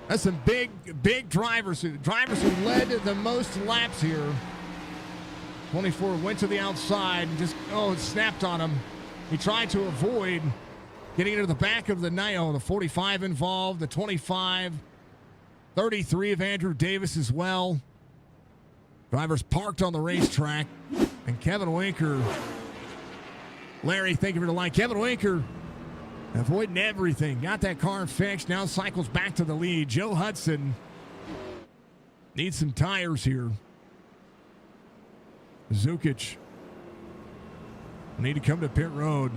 That's some big drivers who led the most laps here. 24 went to the outside and just, it snapped on him. He tried to avoid getting into the back of the the 45 involved, the 25, 33 of Andrew Davis as well. Drivers parked on the racetrack, and Kevin Winker, Larry, thank you for the line. Kevin Winker avoiding everything, got that car fixed, now cycles back to the lead. Joe Hudson needs some tires here. Zukic will need to come to pit road.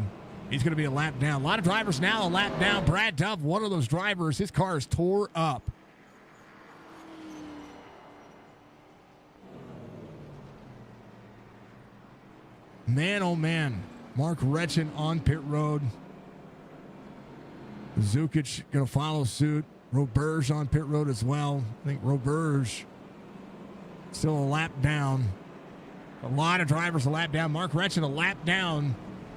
He's going to be a lap down. A lot of drivers now a lap down. Brad Dove, one of those drivers, his car is tore up. Man, oh man. Mark Retchen on pit road. Zukic going to follow suit. Roberge on pit road as well. I think Roberge still a lap down. A lot of drivers a lap down. Mark Retchen a lap down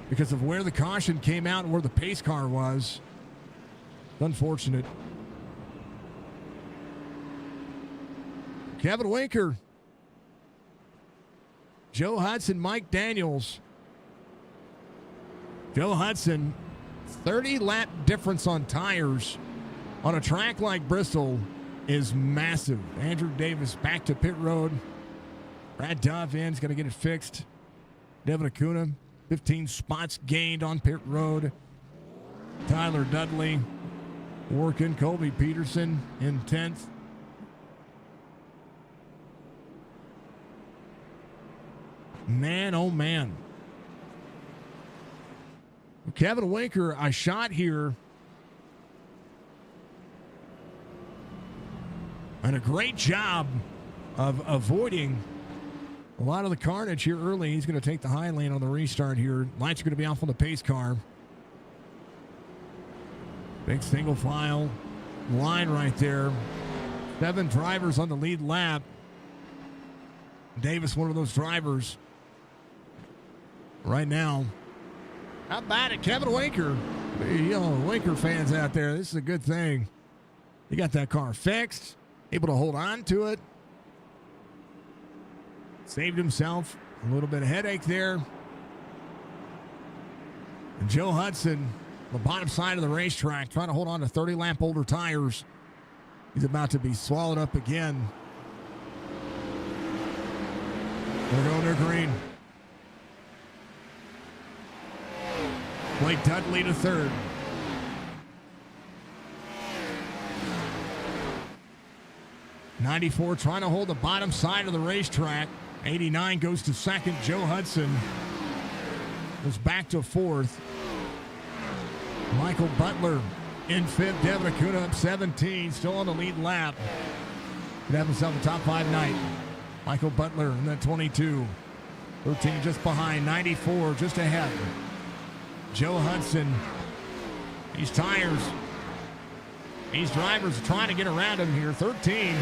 because of where the caution came out and where the pace car was. Unfortunate. Kevin Winker. Joe Hudson, Mike Daniels. Joe Hudson, 30 lap difference on tires on a track like Bristol is massive. Andrew Davis back to pit road. Brad Dove in's going to get it fixed. Devin Acuna, 15 spots gained on pit road. Tyler Dudley working. Colby Peterson in 10th. Man, oh man. Kevin Winker, a shot here. And a great job of avoiding a lot of the carnage here early. He's going to take the high lane on the restart here. Lights are going to be off on the pace car. Big single file line right there. 7 drivers on the lead lap. Davis, one of those drivers right now. How about it, Kevin Winker? You know, Winker fans out there, this is a good thing. He got that car fixed, able to hold on to it. Saved himself a little bit of headache there. And Joe Hudson, the bottom side of the racetrack, trying to hold on to 30 lap older tires. He's about to be swallowed up again. They're going to green. Blake Dudley to third. 94 trying to hold the bottom side of the racetrack. 89 goes to second. Joe Hudson was back to fourth. Michael Butler in fifth. Devin Acuna up 17, still on the lead lap. Could have himself a top 5 night. Michael Butler in that 22. 13 just behind. 94 just ahead. Joe Hudson. These tires. These drivers are trying to get around him here. 13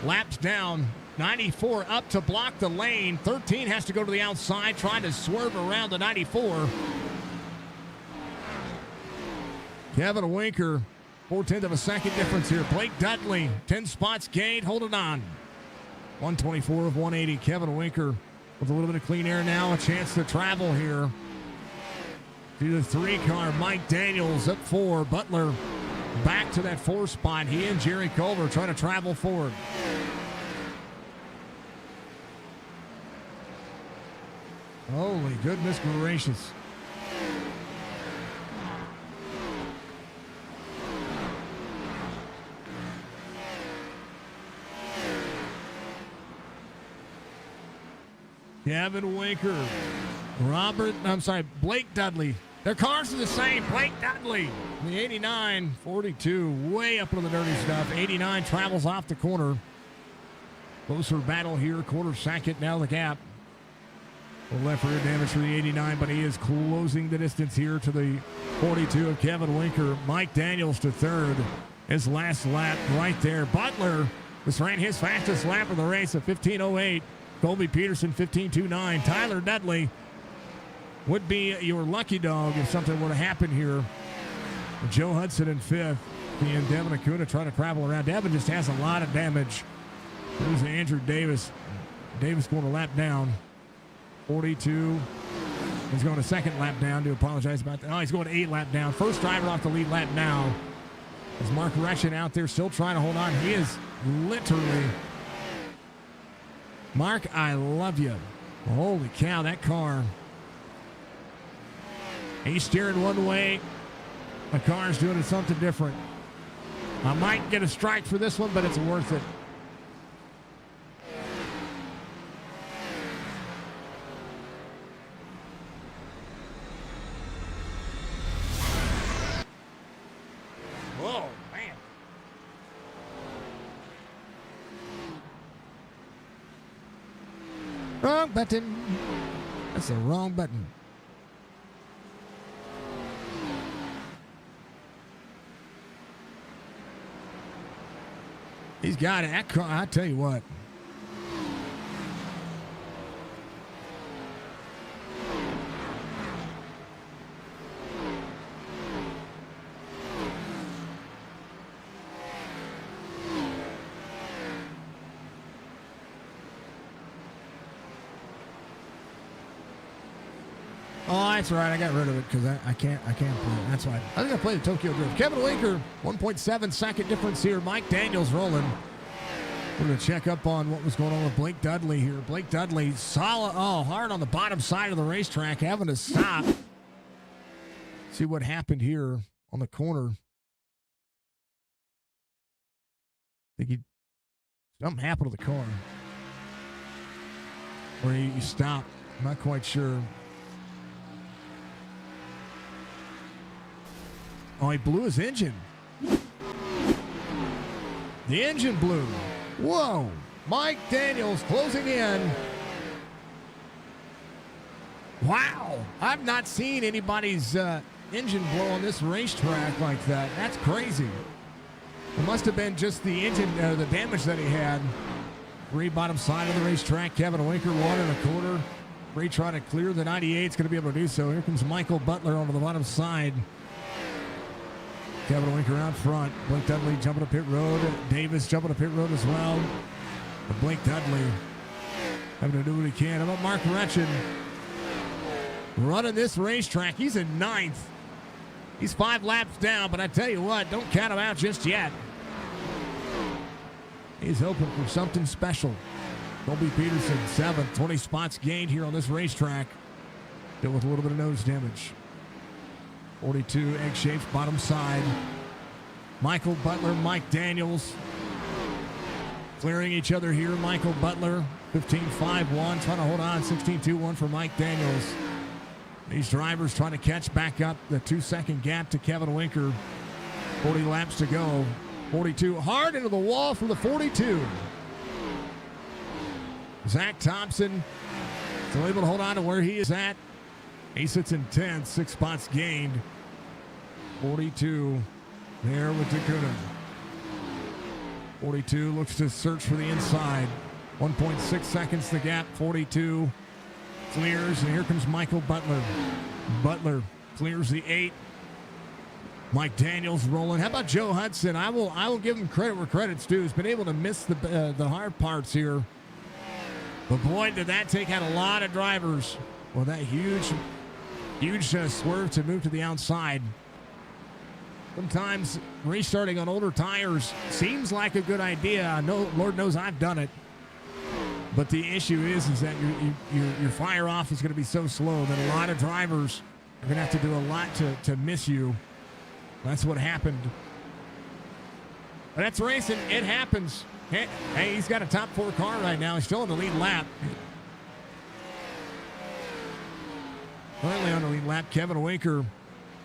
laps down. 94 up to block the lane. 13 has to go to the outside, trying to swerve around the 94. Kevin Winker, 4/10 of a second difference here. Blake Dudley, 10 spots gained, holding on. 124 of 180. Kevin Winker with a little bit of clean air now. A chance to travel here. To the 3 car, Mike Daniels up 4. Butler back to that 4 spot. He and Jerry Culver trying to travel forward. Holy goodness gracious. Kevin Winker, Blake Dudley. Their cars are the same. Blake Dudley, the 89, 42, way up into the dirty stuff. 89 travels off the corner. Closer battle here, quarter second, now the gap. A left rear damage for the 89, but he is closing the distance here to the 42 of Kevin Winker. Mike Daniels to third. His last lap right there. Butler just ran his fastest lap of the race at 15:08. Colby Peterson, 15:29. Tyler Dudley would be your lucky dog if something were to happen here. Joe Hudson in fifth. And Devin Acuna trying to travel around. Devin just has a lot of damage. There's Andrew Davis. Davis going a lap down. 42. He's going a second lap down. Do apologize about that. Oh, he's going 8 lap down. First driver off the lead lap now. There's Mark Rechen out there still trying to hold on. He is literally... Mark, I love you. Holy cow, that car. He's steering one way. The car's doing something different. I might get a strike for this one, but it's worth it. Whoa, man. Wrong button. That's the wrong button. He's got it. That car, I tell you what. Oh, that's right. I got rid of it because I can't play it. That's why. I think I played the Tokyo Drift. Kevin Winker, 1.7 second difference here. Mike Daniels rolling. We're going to check up on what was going on with Blake Dudley here. Blake Dudley, solid, hard on the bottom side of the racetrack, having to stop. See what happened here on the corner. I think something happened to the car. Or he stopped. I'm not quite sure. Oh, he blew his engine. The engine blew. Whoa. Mike Daniels closing in. Wow. I've not seen anybody's engine blow on this racetrack like that. That's crazy. It must have been just the engine, the damage that he had. Free bottom side of the racetrack. Kevin Winker, 1.25. Free trying to clear the 98. It's going to be able to do so. Here comes Michael Butler onto the bottom side. Kevin Winker out front. Blake Dudley jumping to pit road. Davis jumping to pit road as well. But Blake Dudley having to do what he can. How about Mark Rechen running this racetrack? He's in 9th. He's 5 laps down, but I tell you what, don't count him out just yet. He's hoping for something special. Colby Peterson, 7th. 20 spots gained here on this racetrack. Dealt with a little bit of nose damage. 42 egg shapes, bottom side. Michael Butler, Mike Daniels. clearing each other here. Michael Butler, 15.51, trying to hold on. 16.21 for Mike Daniels. These drivers trying to catch back up the 2-second gap to Kevin Winker. 40 laps to go. 42 hard into the wall for the 42. Zach Thompson still able to hold on to where he is at. He sits in 10th, 6 spots gained. 42 there with Dakota. 42 looks to search for the inside. 1.6 seconds the gap. 42 clears, and here comes Michael Butler. Butler clears the 8. Mike Daniels rolling. How about Joe Hudson? I will give him credit where credit's due. He's been able to miss the hard parts here. But boy, did that take out a lot of drivers. Well, that huge swerve to move to the outside. Sometimes restarting on older tires seems like a good idea. I know, Lord knows I've done it. But the issue is that your fire off is going to be so slow that a lot of drivers are going to have to do a lot to miss you. That's what happened. But that's racing. It happens. Hey, he's got a top 4 car right now. He's still in the lead lap. Currently on the lead lap, Kevin Winker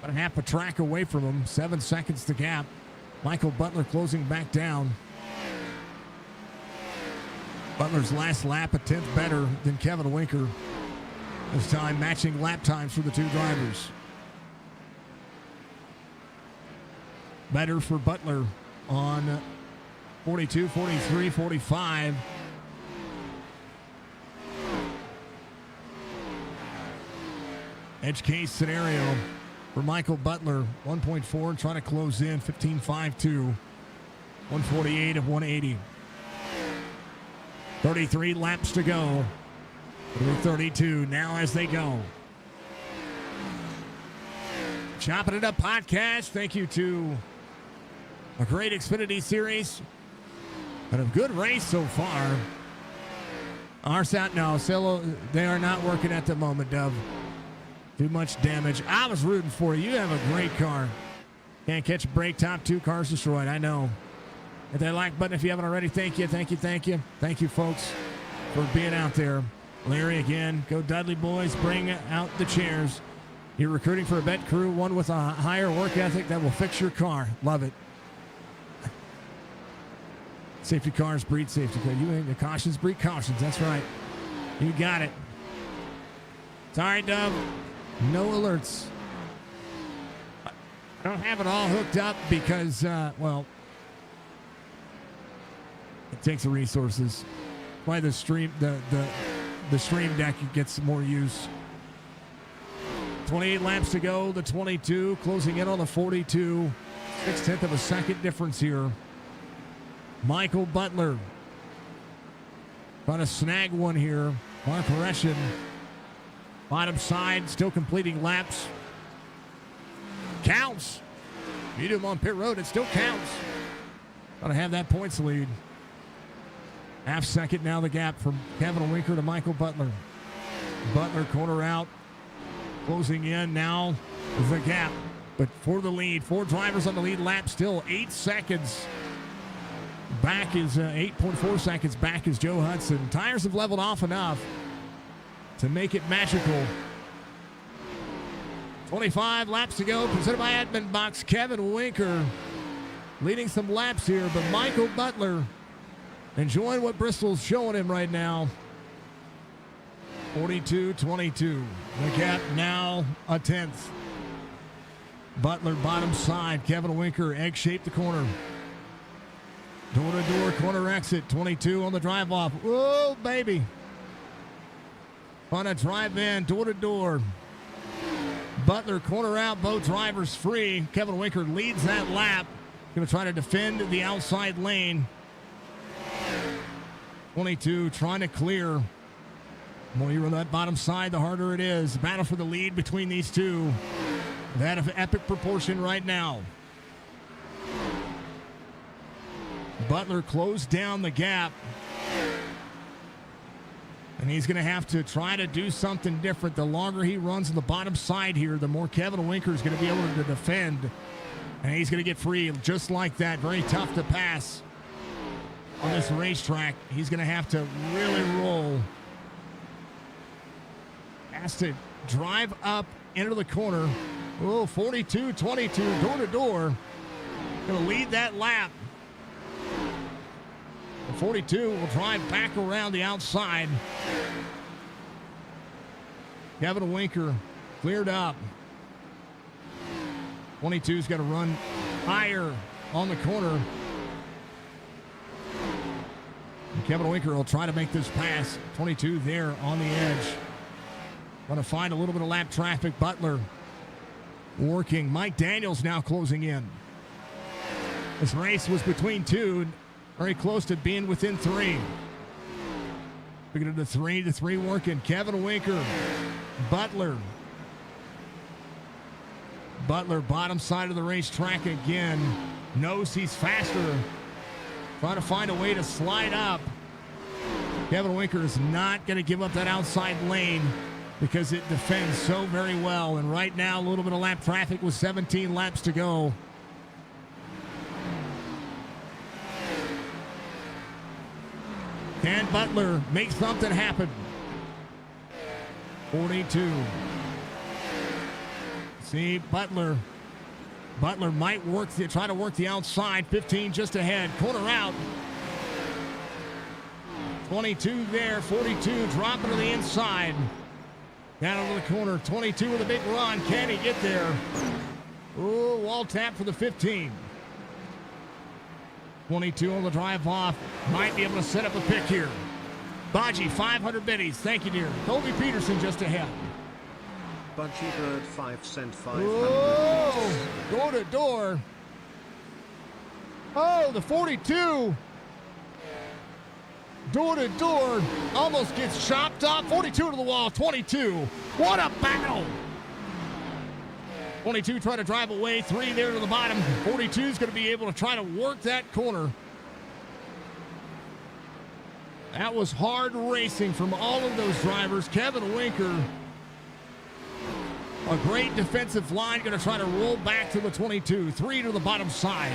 about a half a track away from him. 7 seconds to gap. Michael Butler closing back down. Butler's last lap, a 10th better than Kevin Winker. This time matching lap times for the two drivers. Better for Butler on 42, 43, 45. Edge case scenario for Michael Butler. 1.4 trying to close in. 15.52. 148 of 180. 33 laps to go. 32 now as they go. Chopping It Up podcast. Thank you to a great Xfinity series and a good race so far. Silo, they are not working at the moment, Dove. Too much damage. I was rooting for you. You have a great car. Can't catch a break. Top 2 cars destroyed. I know. Hit that like button if you haven't already. Thank you, thank you, thank you. Thank you, folks, for being out there. Larry again. Go Dudley boys. Bring out the chairs. You're recruiting for a vet crew, one with a higher work ethic that will fix your car. Love it. Safety cars breed safety cars. The cautions breed cautions. That's right. You got it. Sorry, Dub. No alerts. I don't have it all hooked up because, well, it takes the resources. Why the stream deck gets some more use. 28 laps to go. The 22 closing in on the 42. 6/10 of a second difference here. Michael Butler trying to snag one here. Mark Reschen, bottom side, still completing laps. Counts. You do them on pit road, it still counts. Got to have that points lead. Half second now the gap from Kevin Winker to Michael Butler. Butler corner out. Closing in now the gap. But for the lead, 4 drivers on the lead lap still. 8 seconds. Back is 8.4 seconds back is Joe Hudson. Tires have leveled off enough to make it magical. 25 laps to go. Presented by Admin Box. Kevin Winker leading some laps here, but Michael Butler enjoying what Bristol's showing him right now. 42-22. The gap now a 10th. Butler bottom side. Kevin Winker egg-shaped the corner. Door-to-door corner exit. 22 on the drive-off. Whoa, baby. On a drive-in, door-to-door. Butler corner out, both drivers free. Kevin Winker leads that lap. Going to try to defend the outside lane. 22 trying to clear. The more you're on that bottom side, the harder it is. Battle for the lead between these two. That of epic proportion right now. Butler closed down the gap. And he's going to have to try to do something different. The longer he runs on the bottom side here, the more Kevin Winker is going to be able to defend. And he's going to get free just like that. Very tough to pass. on this racetrack. He's going to have to really roll. Has to drive up into the corner. Oh, 42-22, door to door. Going to lead that lap. The 42 will drive back around the outside. Kevin Winker cleared up. 22's got to run higher on the corner. And Kevin Winker will try to make this pass. 22 there on the edge. Going to find a little bit of lap traffic. Butler working. Mike Daniels now closing in. This race was between two, very close to being within three. Looking at the three working. Kevin Winker, Butler. Butler, bottom side of the racetrack again. Knows he's faster. Trying to find a way to slide up. Kevin Winker is not going to give up that outside lane because it defends so very well. And right now, a little bit of lap traffic with 17 laps to go. Can Butler make something happen? 42. See, Butler might try to work the outside. 15 just ahead. Corner out. 22 there. 42 dropping to the inside. Down over the corner. 22 with a big run. Can he get there? Oh, wall tap for the 15. 22 on the drive off. Might be able to set up a pick here. Baji, 500 biddies. Thank you, dear. Colby Peterson just ahead. Budgie Bird 5 cent 500. Oh, door to door. Oh, the 42. Door to door. Almost gets chopped off. 42 to the wall. 22. What a battle. 22 trying to drive away. 3 there to the bottom. 42 is going to be able to try to work that corner. That was hard racing from all of those drivers. Kevin Winker, a great defensive line, going to try to roll back to the 22. 3 to the bottom side.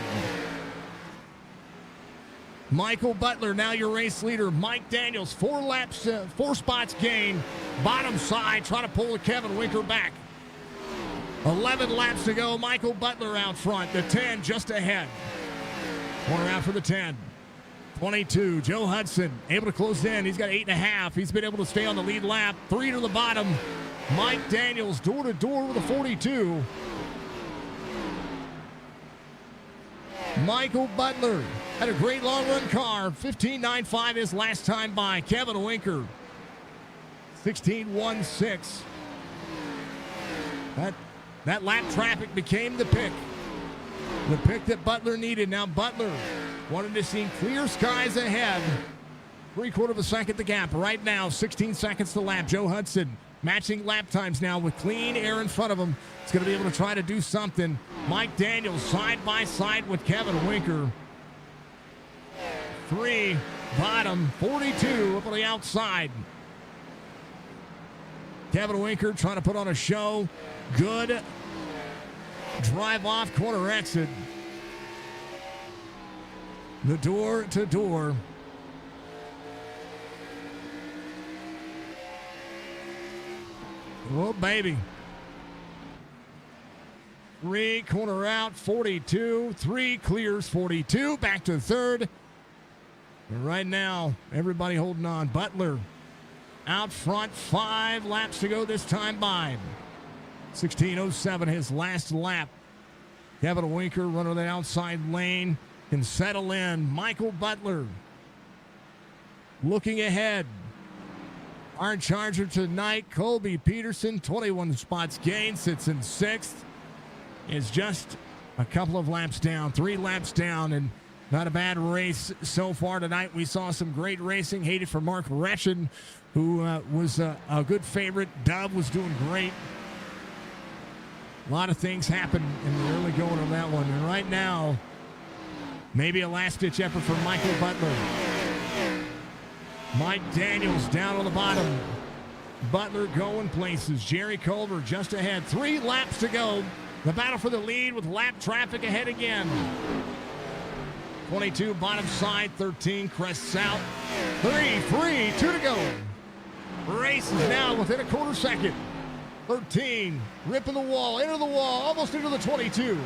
Michael Butler, now your race leader. Mike Daniels, 4 spots gained. Bottom side, trying to pull the Kevin Winker back. 11 laps to go. Michael Butler out front. The 10 just ahead. Corner out for the 10. 22, Joe Hudson able to close in. He's got 8.5. He's been able to stay on the lead lap. 3 to the bottom. Mike Daniels door to door with a 42. Michael Butler had a great long run car. 15.95 his last time by. Kevin Winker 16.16. That lap traffic became the pick. The pick that Butler needed. Now Butler wanted to see clear skies ahead. 3/4 of a second the gap. Right now, 16 seconds to lap. Joe Hudson matching lap times now with clean air in front of him. He's going to be able to try to do something. Mike Daniels side by side with Kevin Winker. 3, bottom, 42 up on the outside. Kevin Winker trying to put on a show. Good drive off corner exit. The door to door. Oh, baby. 3 corner out, 42. 3 clears, 42. Back to third. And right now, everybody holding on. Butler out front, 5 laps to go this time by. 16.07 his last lap. Kevin Winker running the outside lane. Can settle in. Michael Butler looking ahead. Our charger tonight, Colby Peterson, 21 spots gained, sits in 6th. Is just a couple of laps down, 3 laps down, and not a bad race so far tonight. We saw some great racing. Hated for Mark Retchen, who was a good favorite. Dove was doing great. A lot of things happened in the early going on that one. And right now, maybe a last-ditch effort for Michael Butler. Mike Daniels down on the bottom. Butler going places. Jerry Culver just ahead. 3 laps to go. The battle for the lead with lap traffic ahead again. 22 bottom side, 13 crests out. 3 free, 2 to go. Race is now within a quarter second. 13 ripping the wall, into the wall, almost into the 22.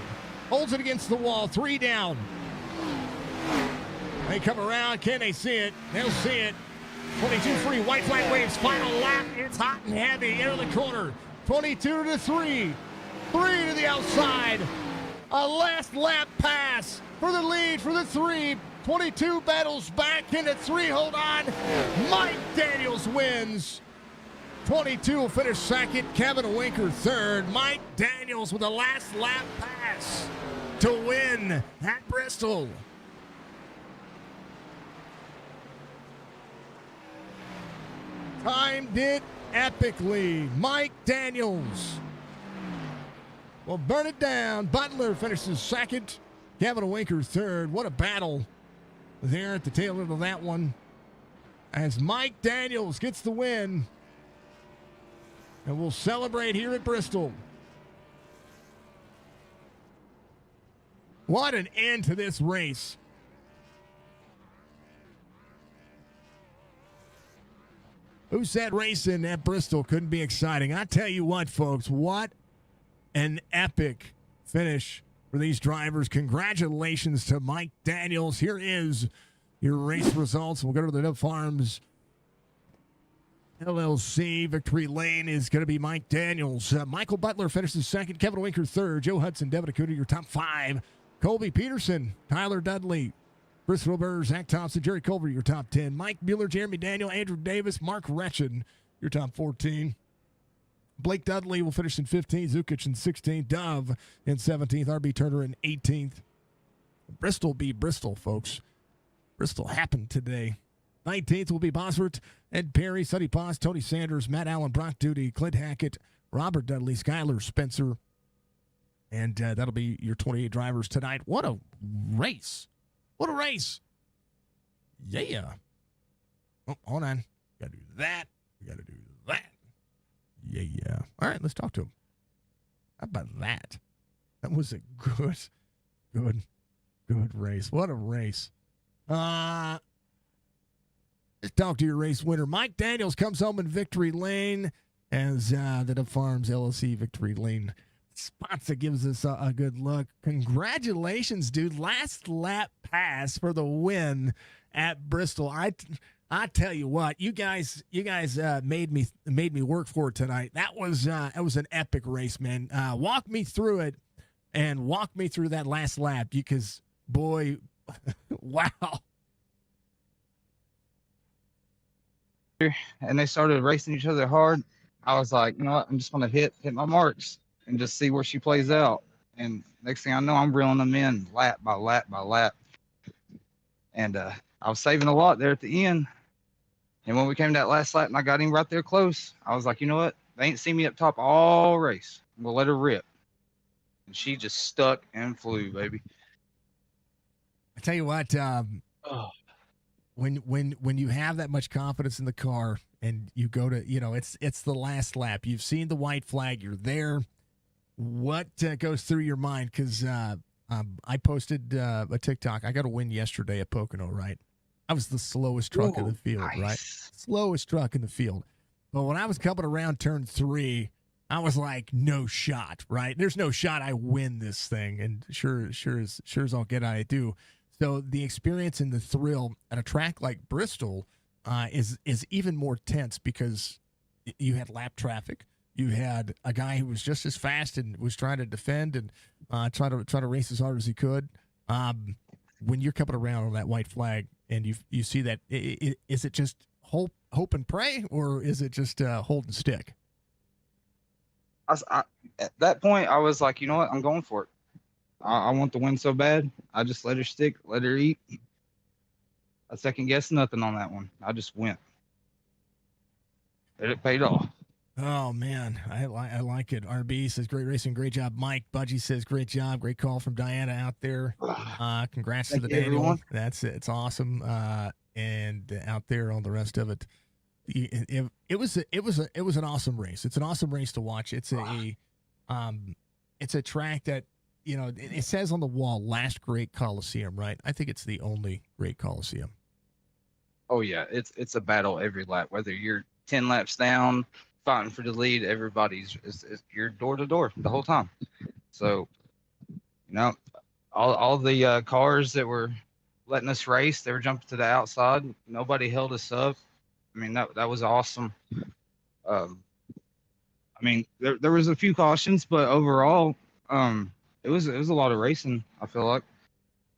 Holds it against the wall, 3 down. They come around, can they see it? They'll see it. 22 free, white flag waves, final lap. It's hot and heavy, into the corner. 22 to 3. 3 to the outside. A last lap pass for the lead for the 3. 22 battles back into 3. Hold on. Mike Daniels wins. 22 will finish second. Kevin Winker third. Mike Daniels with a last lap pass to win at Bristol. Timed it epically. Mike Daniels will burn it down. Butler finishes second. Kevin Winker third. What a battle there at the tail end of that one, as Mike Daniels gets the win. And we'll celebrate here at Bristol. What an end to this race. Who said racing at Bristol couldn't be exciting? I tell you what, folks, what an epic finish for these drivers. Congratulations to Mike Daniels. Here is your race results. We'll go to the Dove Farms LLC. Victory lane is going to be Mike Daniels. Michael Butler finishes second. Kevin Winker third. Joe Hudson, Devin Acuda, your top 5. Colby Peterson, Tyler Dudley, Chris Wilbur, Zach Thompson, Jerry Culver, your top 10. Mike Mueller, Jeremy Daniel, Andrew Davis, Mark Retchen, your top 14. Blake Dudley will finish in 15th. Zukic in 16th. Dove in 17th. RB Turner in 18th. Bristol be Bristol, folks. Bristol happened today. 19th will be Bosworth, Ed Perry, Sonny Paz, Tony Sanders, Matt Allen, Brock Duty, Clint Hackett, Robert Dudley, Skylar Spencer. And that'll be your 28 drivers tonight. What a race. What a race. Yeah. Oh, hold on. Got to do that. We got to do that. Yeah. All right, let's talk to him. How about that? That was a good race. What a race. Let's talk to your race winner. Mike Daniels comes home in victory lane as the Dove Farms LLC victory lane sponsor gives us a good look. Congratulations, dude. Last lap pass for the win at Bristol. I tell you what, you guys made me work for it tonight. That was an epic race, man. Walk me through it and walk me through that last lap, because boy, wow. And they started racing each other hard. I was like, you know what? I'm just going to hit my marks and just see where she plays out. And next thing I know, I'm reeling them in lap by lap by lap. And I was saving a lot there at the end. And when we came to that last lap and I got him right there close, I was like, you know what? They ain't seen me up top all race. I'm going to let her rip. And she just stuck and flew, baby. I tell you what, when you have that much confidence in the car and you go to, it's the last lap. You've seen the white flag. You're there. What goes through your mind? Because I posted a TikTok. I got a win yesterday at Pocono, right? I was the slowest truck in the field, nice. Right? Slowest truck in the field. But when I was coming around turn 3, I was like, no shot, right? There's no shot I win this thing. And sure as I'll get, I do. So the experience and the thrill at a track like Bristol is even more tense, because you had lap traffic. You had a guy who was just as fast and was trying to defend and try to race as hard as he could. When you're coming around on that white flag and you see that, is it just hope and pray, or is it just hold and stick? At that point, I was like, you know what? I'm going for it. I want the win so bad. I just let her stick, let her eat. I second guessed nothing on that one. I just went. And it paid off. Oh, man. I like it. RB says, great racing, great job. Mike Budgie says, great job. Great call from Diana out there. Congrats to the Daniel. Everyone. That's it. It's awesome. And out there on the rest of it. It was an awesome race. It's an awesome race to watch. It's a track that it says on the wall, last great Coliseum, right? I think it's the only great Coliseum. Oh yeah, it's a battle every lap. Whether you're 10 laps down, fighting for the lead, everybody's you're door to door the whole time. So, all the cars that were letting us race, they were jumping to the outside. Nobody held us up. I mean, that was awesome. I mean, there was a few cautions, but overall, it was a lot of racing. I feel like.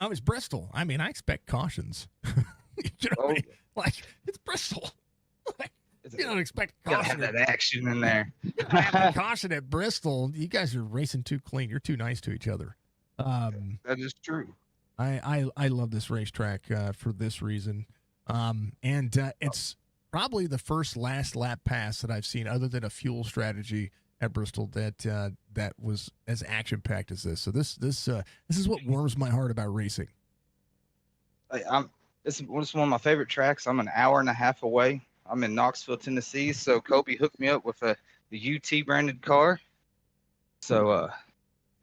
Oh, it's Bristol. I mean, I expect cautions. You know what I mean? Like, it's Bristol. Like, you don't expect Gotta caution. have that action in there. Have caution at Bristol. You guys are racing too clean. You're too nice to each other. That is true. I love this racetrack for this reason. It's probably the first last lap pass that I've seen, other than a fuel strategy at Bristol, that was as action packed as this. So this is what warms my heart about racing. This is one of my favorite tracks. I'm an hour and a half away. I'm in Knoxville, Tennessee. So Kobe hooked me up with the UT branded car. So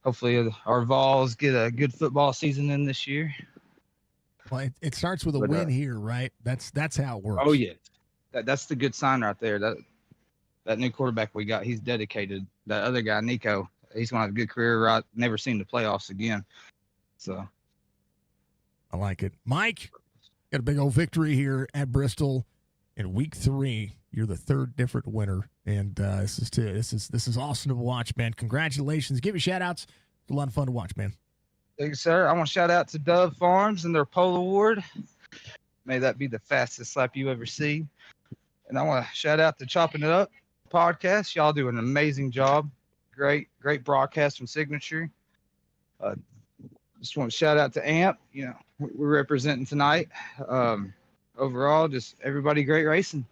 hopefully our Vols get a good football season in this year. Well, it starts with a win here, right? That's how it works. Oh yeah, that's the good sign right there. That new quarterback we got, he's dedicated. That other guy, Nico, he's gonna have a good career. Right, never seen the playoffs again. So I like it, Mike. Got a big old victory here at Bristol in week 3. You're the third different winner, and this is awesome to watch, man. Congratulations! Give me shout outs. It's a lot of fun to watch, man. Thank you, sir. I want to shout out to Dove Farms and their pole award. May that be the fastest lap you ever see. And I want to shout out to Chopp'N It Up podcast. Y'all do an amazing job. Great broadcast from Signature. Just want to shout out to AMP. We're representing tonight. Overall, just everybody great racing.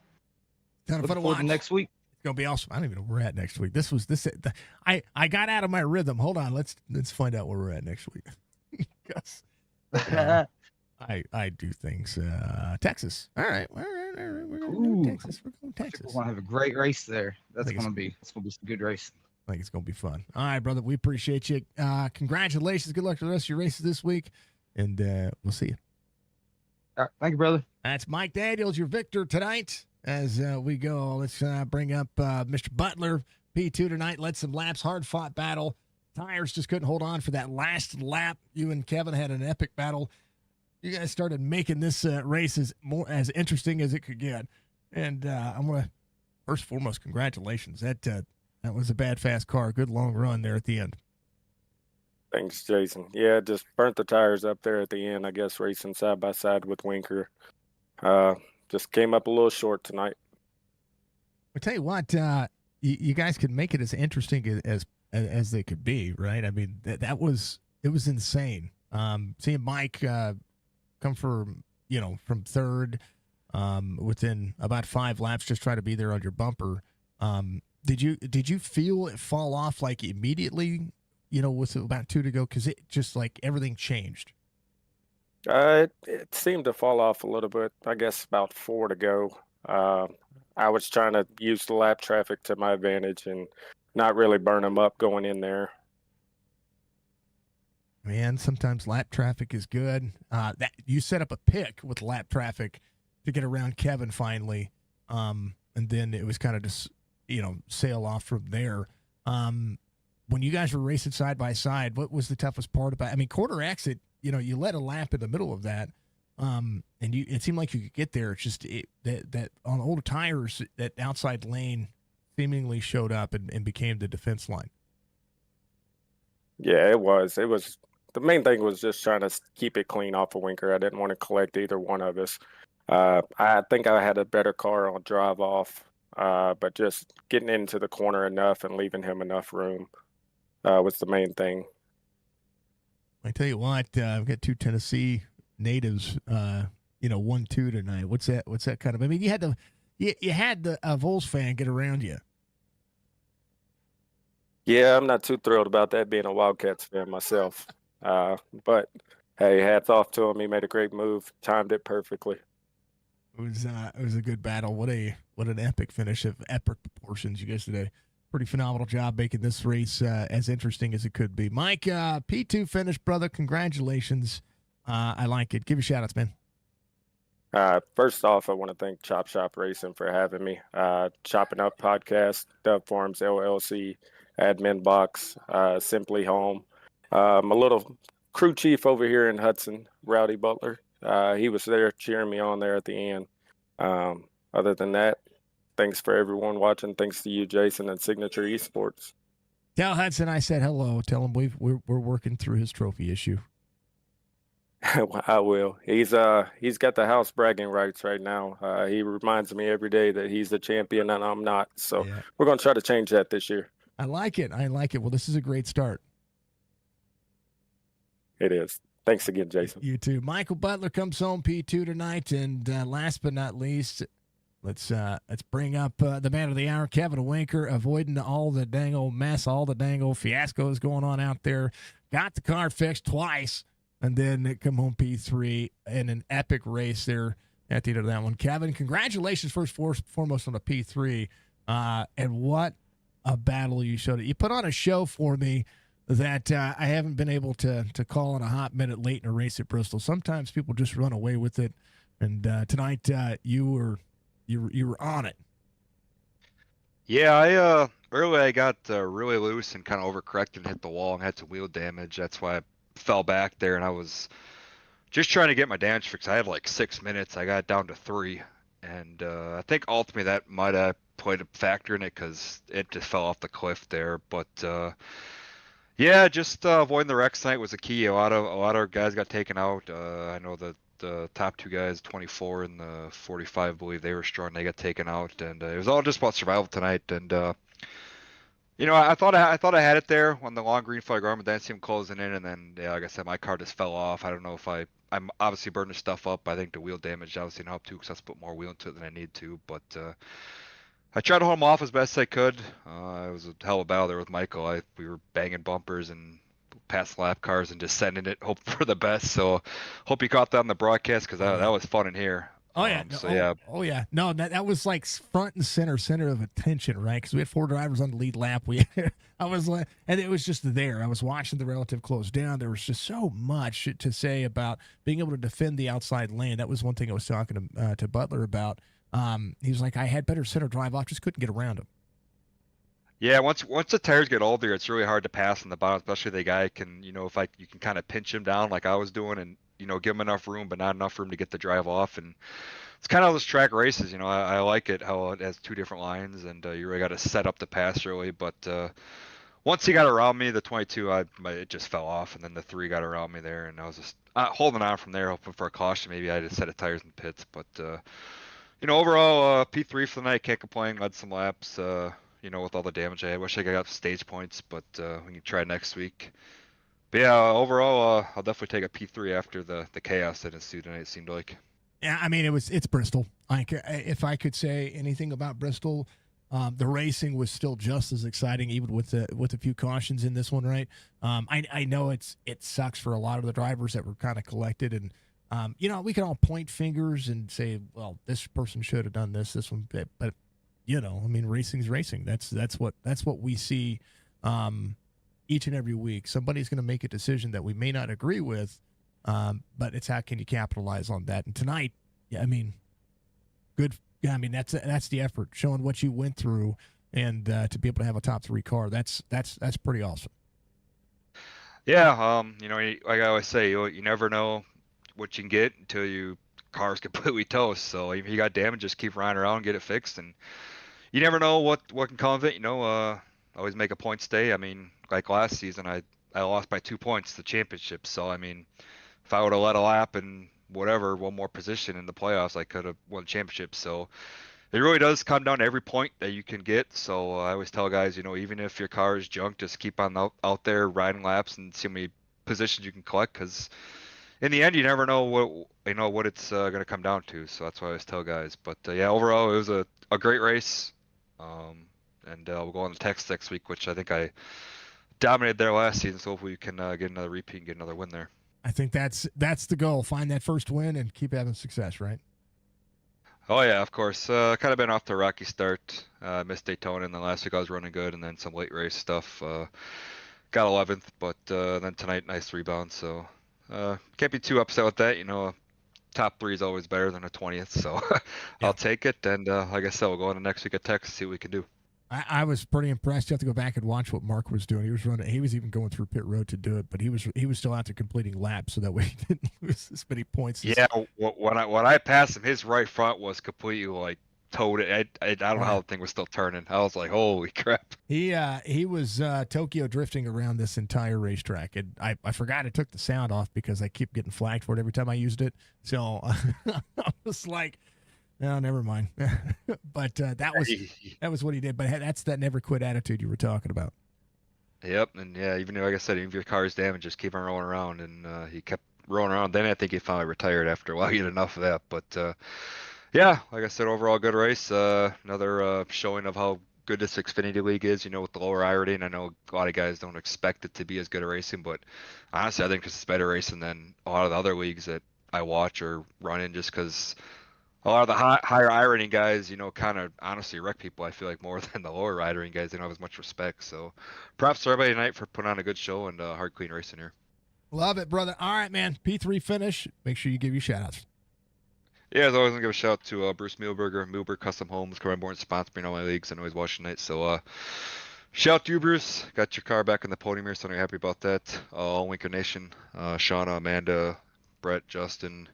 Kind of fun to watch. Next week. It's gonna be awesome. I don't even know where we're at next week. I got out of my rhythm. Hold on. Let's find out where we're at next week. I do things. Texas. All right. We're going to Texas. We're going to Texas. We're gonna have a great race there. It's gonna be some good race. I think it's going to be fun. All right, brother. We appreciate you. Congratulations. Good luck to the rest of your races this week. And we'll see you. All right. Thank you, brother. That's Mike Daniels, your victor tonight. As we go, let's bring up Mr. Butler, P2 tonight. Led some laps, hard-fought battle. Tires just couldn't hold on for that last lap. You and Kevin had an epic battle. You guys started making this race as interesting as it could get. And I'm going to, first and foremost, congratulations. That was a bad, fast car. Good long run there at the end. Thanks, Jason. Yeah, just burnt the tires up there at the end, I guess, racing side by side with Winker. Just came up a little short tonight. I'll tell you what, you guys could make it as interesting as they could be, right? I mean, it was insane. Seeing Mike come from third within about 5 laps, just try to be there on your bumper. Did you feel it fall off like immediately, with about 2 to go? Because it just like everything changed. It seemed to fall off a little bit. I guess about 4 to go. I was trying to use the lap traffic to my advantage and not really burn them up going in there. Man, sometimes lap traffic is good. That you set up a pick with lap traffic to get around Kevin finally, and then it was kind of just sail off from there. When you guys were racing side by side, what was the toughest part about? I mean, quarter exit. You let a lap in the middle of that, and it seemed like you could get there. It's just that on older tires, that outside lane seemingly showed up and became the defense line. Yeah, it was. The main thing was just trying to keep it clean off of Winker. I didn't want to collect either one of us. I think I had a better car on drive off, but just getting into the corner enough and leaving him enough room was the main thing. I tell you what, I've got 2 Tennessee natives, 1-2 tonight. What's that kind of? I mean, you had the Vols fan get around you. Yeah, I'm not too thrilled about that being a Wildcats fan myself. But hey, hats off to him. He made a great move, timed it perfectly. It was a good battle. What an epic finish of epic proportions you guys did a pretty phenomenal job making this race as interesting as it could be. Mike, P2 finish, brother. Congratulations. I like it. Give your shout outs, man. First off, I want to thank Chop Shop Racing for having me. Chopp'N Up Podcast, Dub Farms LLC, Admin Box, Simply Home. My little crew chief over here in Hudson, Rowdy Butler. He was there cheering me on there at the end. Other than that, thanks for everyone watching. Thanks to you, Jason, and Signature Esports. Tell Hudson I said hello. Tell him we're working through his trophy issue. I will. He's got the house bragging rights right now. He reminds me every day that he's the champion and I'm not. So Yeah. we're going to try to change that this year. I like it. Well, this is a great start. It is. Thanks again, Jason. You too. Michael Butler comes home P2 tonight, and last but not least, let's bring up the man of the hour, Kevin Winker, avoiding all the dang old mess, all the dang old fiascos going on out there. Got the car fixed twice, and then come home P3 in an epic race there at the end of that one. Kevin, congratulations first foremost on the P3, and what a battle you showed. You put on a show for me that I haven't been able to call in a hot minute late in a race at Bristol. Sometimes people just run away with it, and tonight you were on it. Yeah, early I got really loose and kind of overcorrected and hit the wall and had some wheel damage. That's why I fell back there, and I was just trying to get my damage fixed. I had like 6 minutes. I got it down to 3, and I think ultimately that might have played a factor in it because it just fell off the cliff there. But yeah, just avoiding the wrecks tonight was a key. A lot of guys got taken out. I know that the top 2 guys, 24 and the 45, I believe they were strong. They got taken out, and it was all just about survival tonight. And I thought I had it there when the long green flag arm, but then see him closing in, and then yeah, like I said, my car just fell off. I don't know if I'm obviously burning stuff up. I think the wheel damage obviously didn't help too because I put more wheel into it than I need to, but. I tried to hold him off as best I could. It was a hell of a battle there with Michael. We were banging bumpers and past lap cars and just sending it, hope for the best. So hope you caught that on the broadcast because that was fun in here. Oh yeah, Oh yeah, no, that was like front and center of attention, right? Because we had 4 drivers on the lead lap. I was like, and it was just there. I was watching the relative close down. There was just so much to say about being able to defend the outside lane. That was one thing I was talking to Butler about. He was like, I had better center drive off, just couldn't get around him. Yeah, once the tires get older, it's really hard to pass on the bottom, especially the guy can, you can kind of pinch him down like I was doing and, give him enough room, but not enough room to get the drive off. And it's kind of those track races, I like it how it has 2 different lines and you really got to set up the pass early. But once he got around me, the 22, it just fell off, and then the 3 got around me there, and I was just holding on from there, hoping for a caution. Maybe I had a set of tires in the pits, but overall, P3 for the night, can't complain. Led some laps, with all the damage I had. Wish I got stage points, but we can try next week. But yeah, overall, I'll definitely take a P3 after the chaos that ensued tonight, it seemed like. Yeah, I mean, it's Bristol. Like, if I could say anything about Bristol, the racing was still just as exciting, even with a few cautions in this one, right? I know it sucks for a lot of the drivers that were kind of collected, and we can all point fingers and say, well, this person should have done this one, but racing's racing. That's what we see each and every week. Somebody's going to make a decision that we may not agree with, but it's how can you capitalize on that? And tonight, good. Yeah, I mean that's the effort, showing what you went through, and to be able to have a top 3 car, that's pretty awesome. Yeah, like I always say, you never know what you can get until your car's completely toast. So if you got damage, just keep riding around and get it fixed, and you never know what can come of it. Always make a point stay. I mean, like last season, I lost by 2 points the championship. So I mean, if I would have led a lap and whatever, one more position in the playoffs, I could have won the championship. So it really does come down to every point that you can get. So I always tell guys, even if your car is junk, just keep on out there riding laps and see how many positions you can collect, because in the end, you never know what it's going to come down to. So that's why I always tell guys. But yeah, overall, it was a great race. And we'll go on to Texas next week, which I think I dominated there last season. So hopefully we can get another repeat and get another win there. I think that's the goal. Find that first win and keep having success, right? Oh yeah, of course. Kind of been off to a rocky start. Missed Daytona, and then last week I was running good, and then some late race stuff. Got 11th, but then tonight nice rebound. So can't be too upset with that. You know, top 3 is always better than a 20th, so Yeah. I'll take it. And like I said, we'll go into next week at Texas, see what we can do. I was pretty impressed. You have to go back and watch what Mark was doing. He was running. He was even going through pit road to do it, but he was still out there completing laps, so that way he didn't lose as many points. Yeah, when I passed him, his right front was completely like towed it. I don't know how the thing was still turning. I was like, holy crap. He was Tokyo drifting around this entire racetrack, and I forgot I took the sound off because I keep getting flagged for it every time I used it. So I was like, no, never mind. But that was what he did. But that's that never quit attitude you were talking about. Yep, and yeah, even like I said, even if your car's damaged, just keep on rolling around. And he kept rolling around. Then I think he finally retired after a while. He had enough of that. But yeah, like I said, overall good race. Another showing of how good this Xfinity League is. You know, with the lower I rating, I know a lot of guys don't expect it to be as good a racing, but honestly, I think this is better racing than a lot of the other leagues that I watch or run in, just because a lot of the higher I rating guys, you know, kind of honestly wreck people. I feel like more than the lower I rating guys. They don't have as much respect. So, props to everybody tonight for putting on a good show and hard, clean racing here. Love it, brother. All right, man. P3 finish. Make sure you give your shout outs. Yeah, as always, I'm going to give a shout out to Bruce Muehlberger Custom Homes, current born sponsoring all my leagues. I know he's watching tonight. So, shout out to you, Bruce. Got your car back in the podium here, so I'm happy about that. All Winker Nation, Shauna, Amanda, Brett, Justin,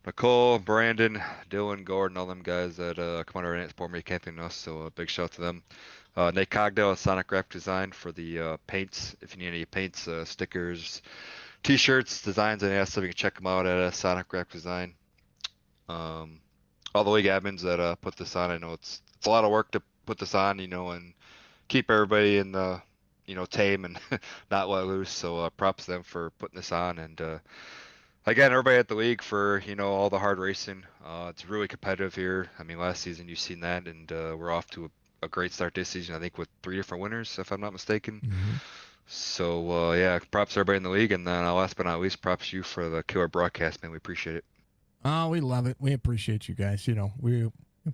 Nicole, Brandon, Dylan, Gordon, all them guys that come on our support me camping us. So, a big shout out to them. Nate Cogdell, Sonic Graphic Design for the paints. If you need any paints, stickers, T-shirts, designs, and stuff, you can check them out at Sonic Graphic Design. All the league admins that put this on. I know it's a lot of work to put this on, you know, and keep everybody in the, you know, tame and not let loose. So props to them for putting this on, and again, everybody at the league for, you know, all the hard racing. It's really competitive here. I mean, last season you've seen that, and we're off to a great start this season. I think with 3 different winners, if I'm not mistaken. Mm-hmm. So yeah, props to everybody in the league, and then last but not least, props to you for the killer broadcast, man. We appreciate it. Oh, we love it. We appreciate you guys. You know,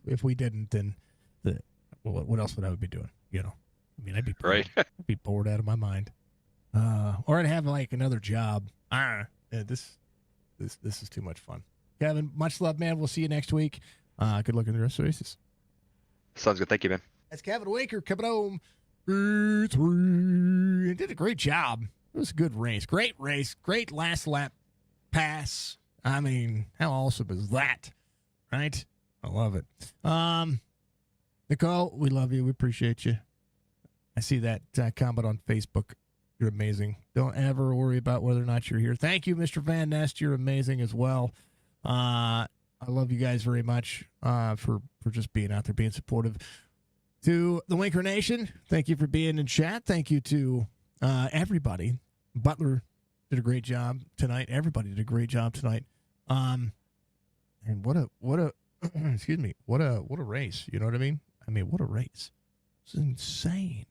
if we didn't, then what else would I be doing? You know, I mean, I'd be bored. Right. I'd be bored out of my mind. Or I'd have like another job. This is too much fun. Kevin, much love, man. We'll see you next week. Good luck in the rest of the races. Sounds good. Thank you, man. That's Kevin Winker coming home. He did a great job. It was a good race. Great race. Great last lap pass. I mean, how awesome is that? Right? I love it. Nicole, we love you. We appreciate you. I see that comment on Facebook. You're amazing. Don't ever worry about whether or not you're here. Thank you, Mr. Van Nest. You're amazing as well. I love you guys very much for just being out there, being supportive. To the Winker Nation, thank you for being in chat. Thank you to everybody. Butler did a great job tonight. Everybody did a great job tonight. And what a excuse me, what a race. You know what I mean? I mean, what a race. It's insane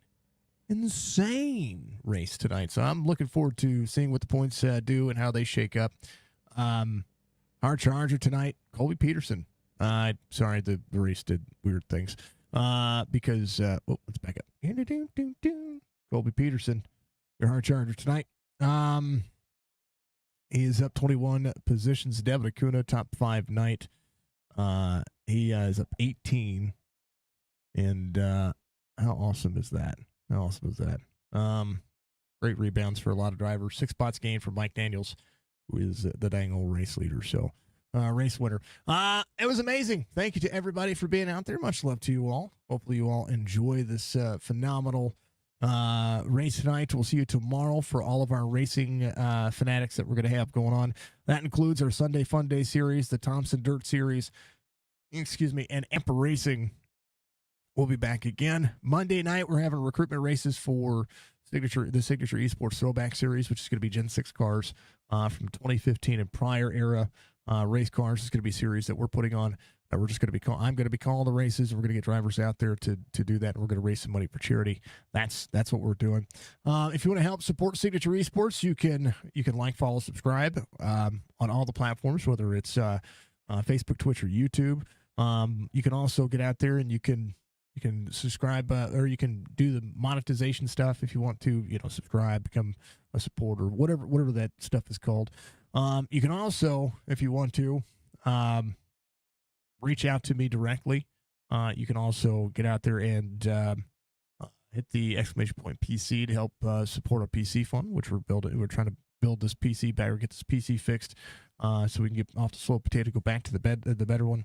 race tonight. So I'm looking forward to seeing what the points do and how they shake up. Our charger tonight, Colby Peterson. Sorry, the race did weird things. Because let's back up. Colby Peterson, your hard charger tonight. He is up 21 positions. Devin Acuna, top 5 night. He is up 18. And how awesome is that? How awesome is that? Great rebounds for a lot of drivers. 6 spots gained for Mike Daniels, who is the dang old race leader. So, race winner. It was amazing. Thank you to everybody for being out there. Much love to you all. Hopefully you all enjoy this phenomenal race tonight. We'll see you tomorrow for all of our racing fanatics that we're going to have going on. That includes our Sunday Fun Day series, the Thompson Dirt series, and Emperor Racing. We'll be back again. Monday night, we're having recruitment races for the Signature Esports Throwback Series, which is going to be Gen 6 cars from 2015 and prior era race cars. It's going to be a series that we're putting on. We're just going to be I'm going to be calling the races. We're going to get drivers out there to do that. And we're going to raise some money for charity. That's what we're doing. If you want to help support Signature Esports, you can like, follow, subscribe on all the platforms, whether it's Facebook, Twitch, or YouTube. You can also get out there and you can subscribe, or you can do the monetization stuff if you want to, subscribe, become a supporter, whatever that stuff is called. You can also, if you want to, reach out to me directly. You can also get out there and hit the !PC to help support our PC fund, which we're building. We're trying to build this PC back, or get this PC fixed, so we can get off the slow potato, go back to the better one.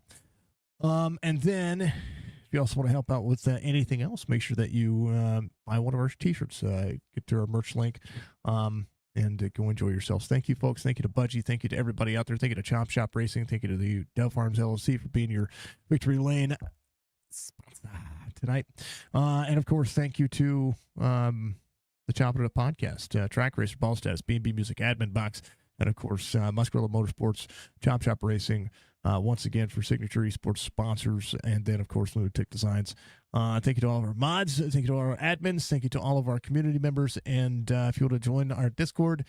And then, if you also want to help out with anything else, make sure that you buy one of our T-shirts. Get to our merch link, and go enjoy yourselves. Thank you, folks. Thank you to Budgie. Thank you to everybody out there. Thank you to Shop Racing. Thank you to the Dove Farms LLC for being your victory lane sponsor tonight. And of course, thank you to the Chopp'N podcast, Track Racer, Ball Status, B&B Music, Admin Box, and of course, Muscarella Motorsports, Chop Racing. Once again, for Signature Esports sponsors, and then, of course, Lunatic Designs. Thank you to all of our mods. Thank you to all our admins. Thank you to all of our community members. And if you want to join our Discord,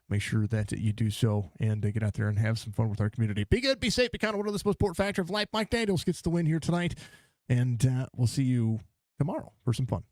make sure that you do so and get out there and have some fun with our community. Be good, be safe, be kind of one of the most important factor of life. Mike Daniels gets the win here tonight, and we'll see you tomorrow for some fun.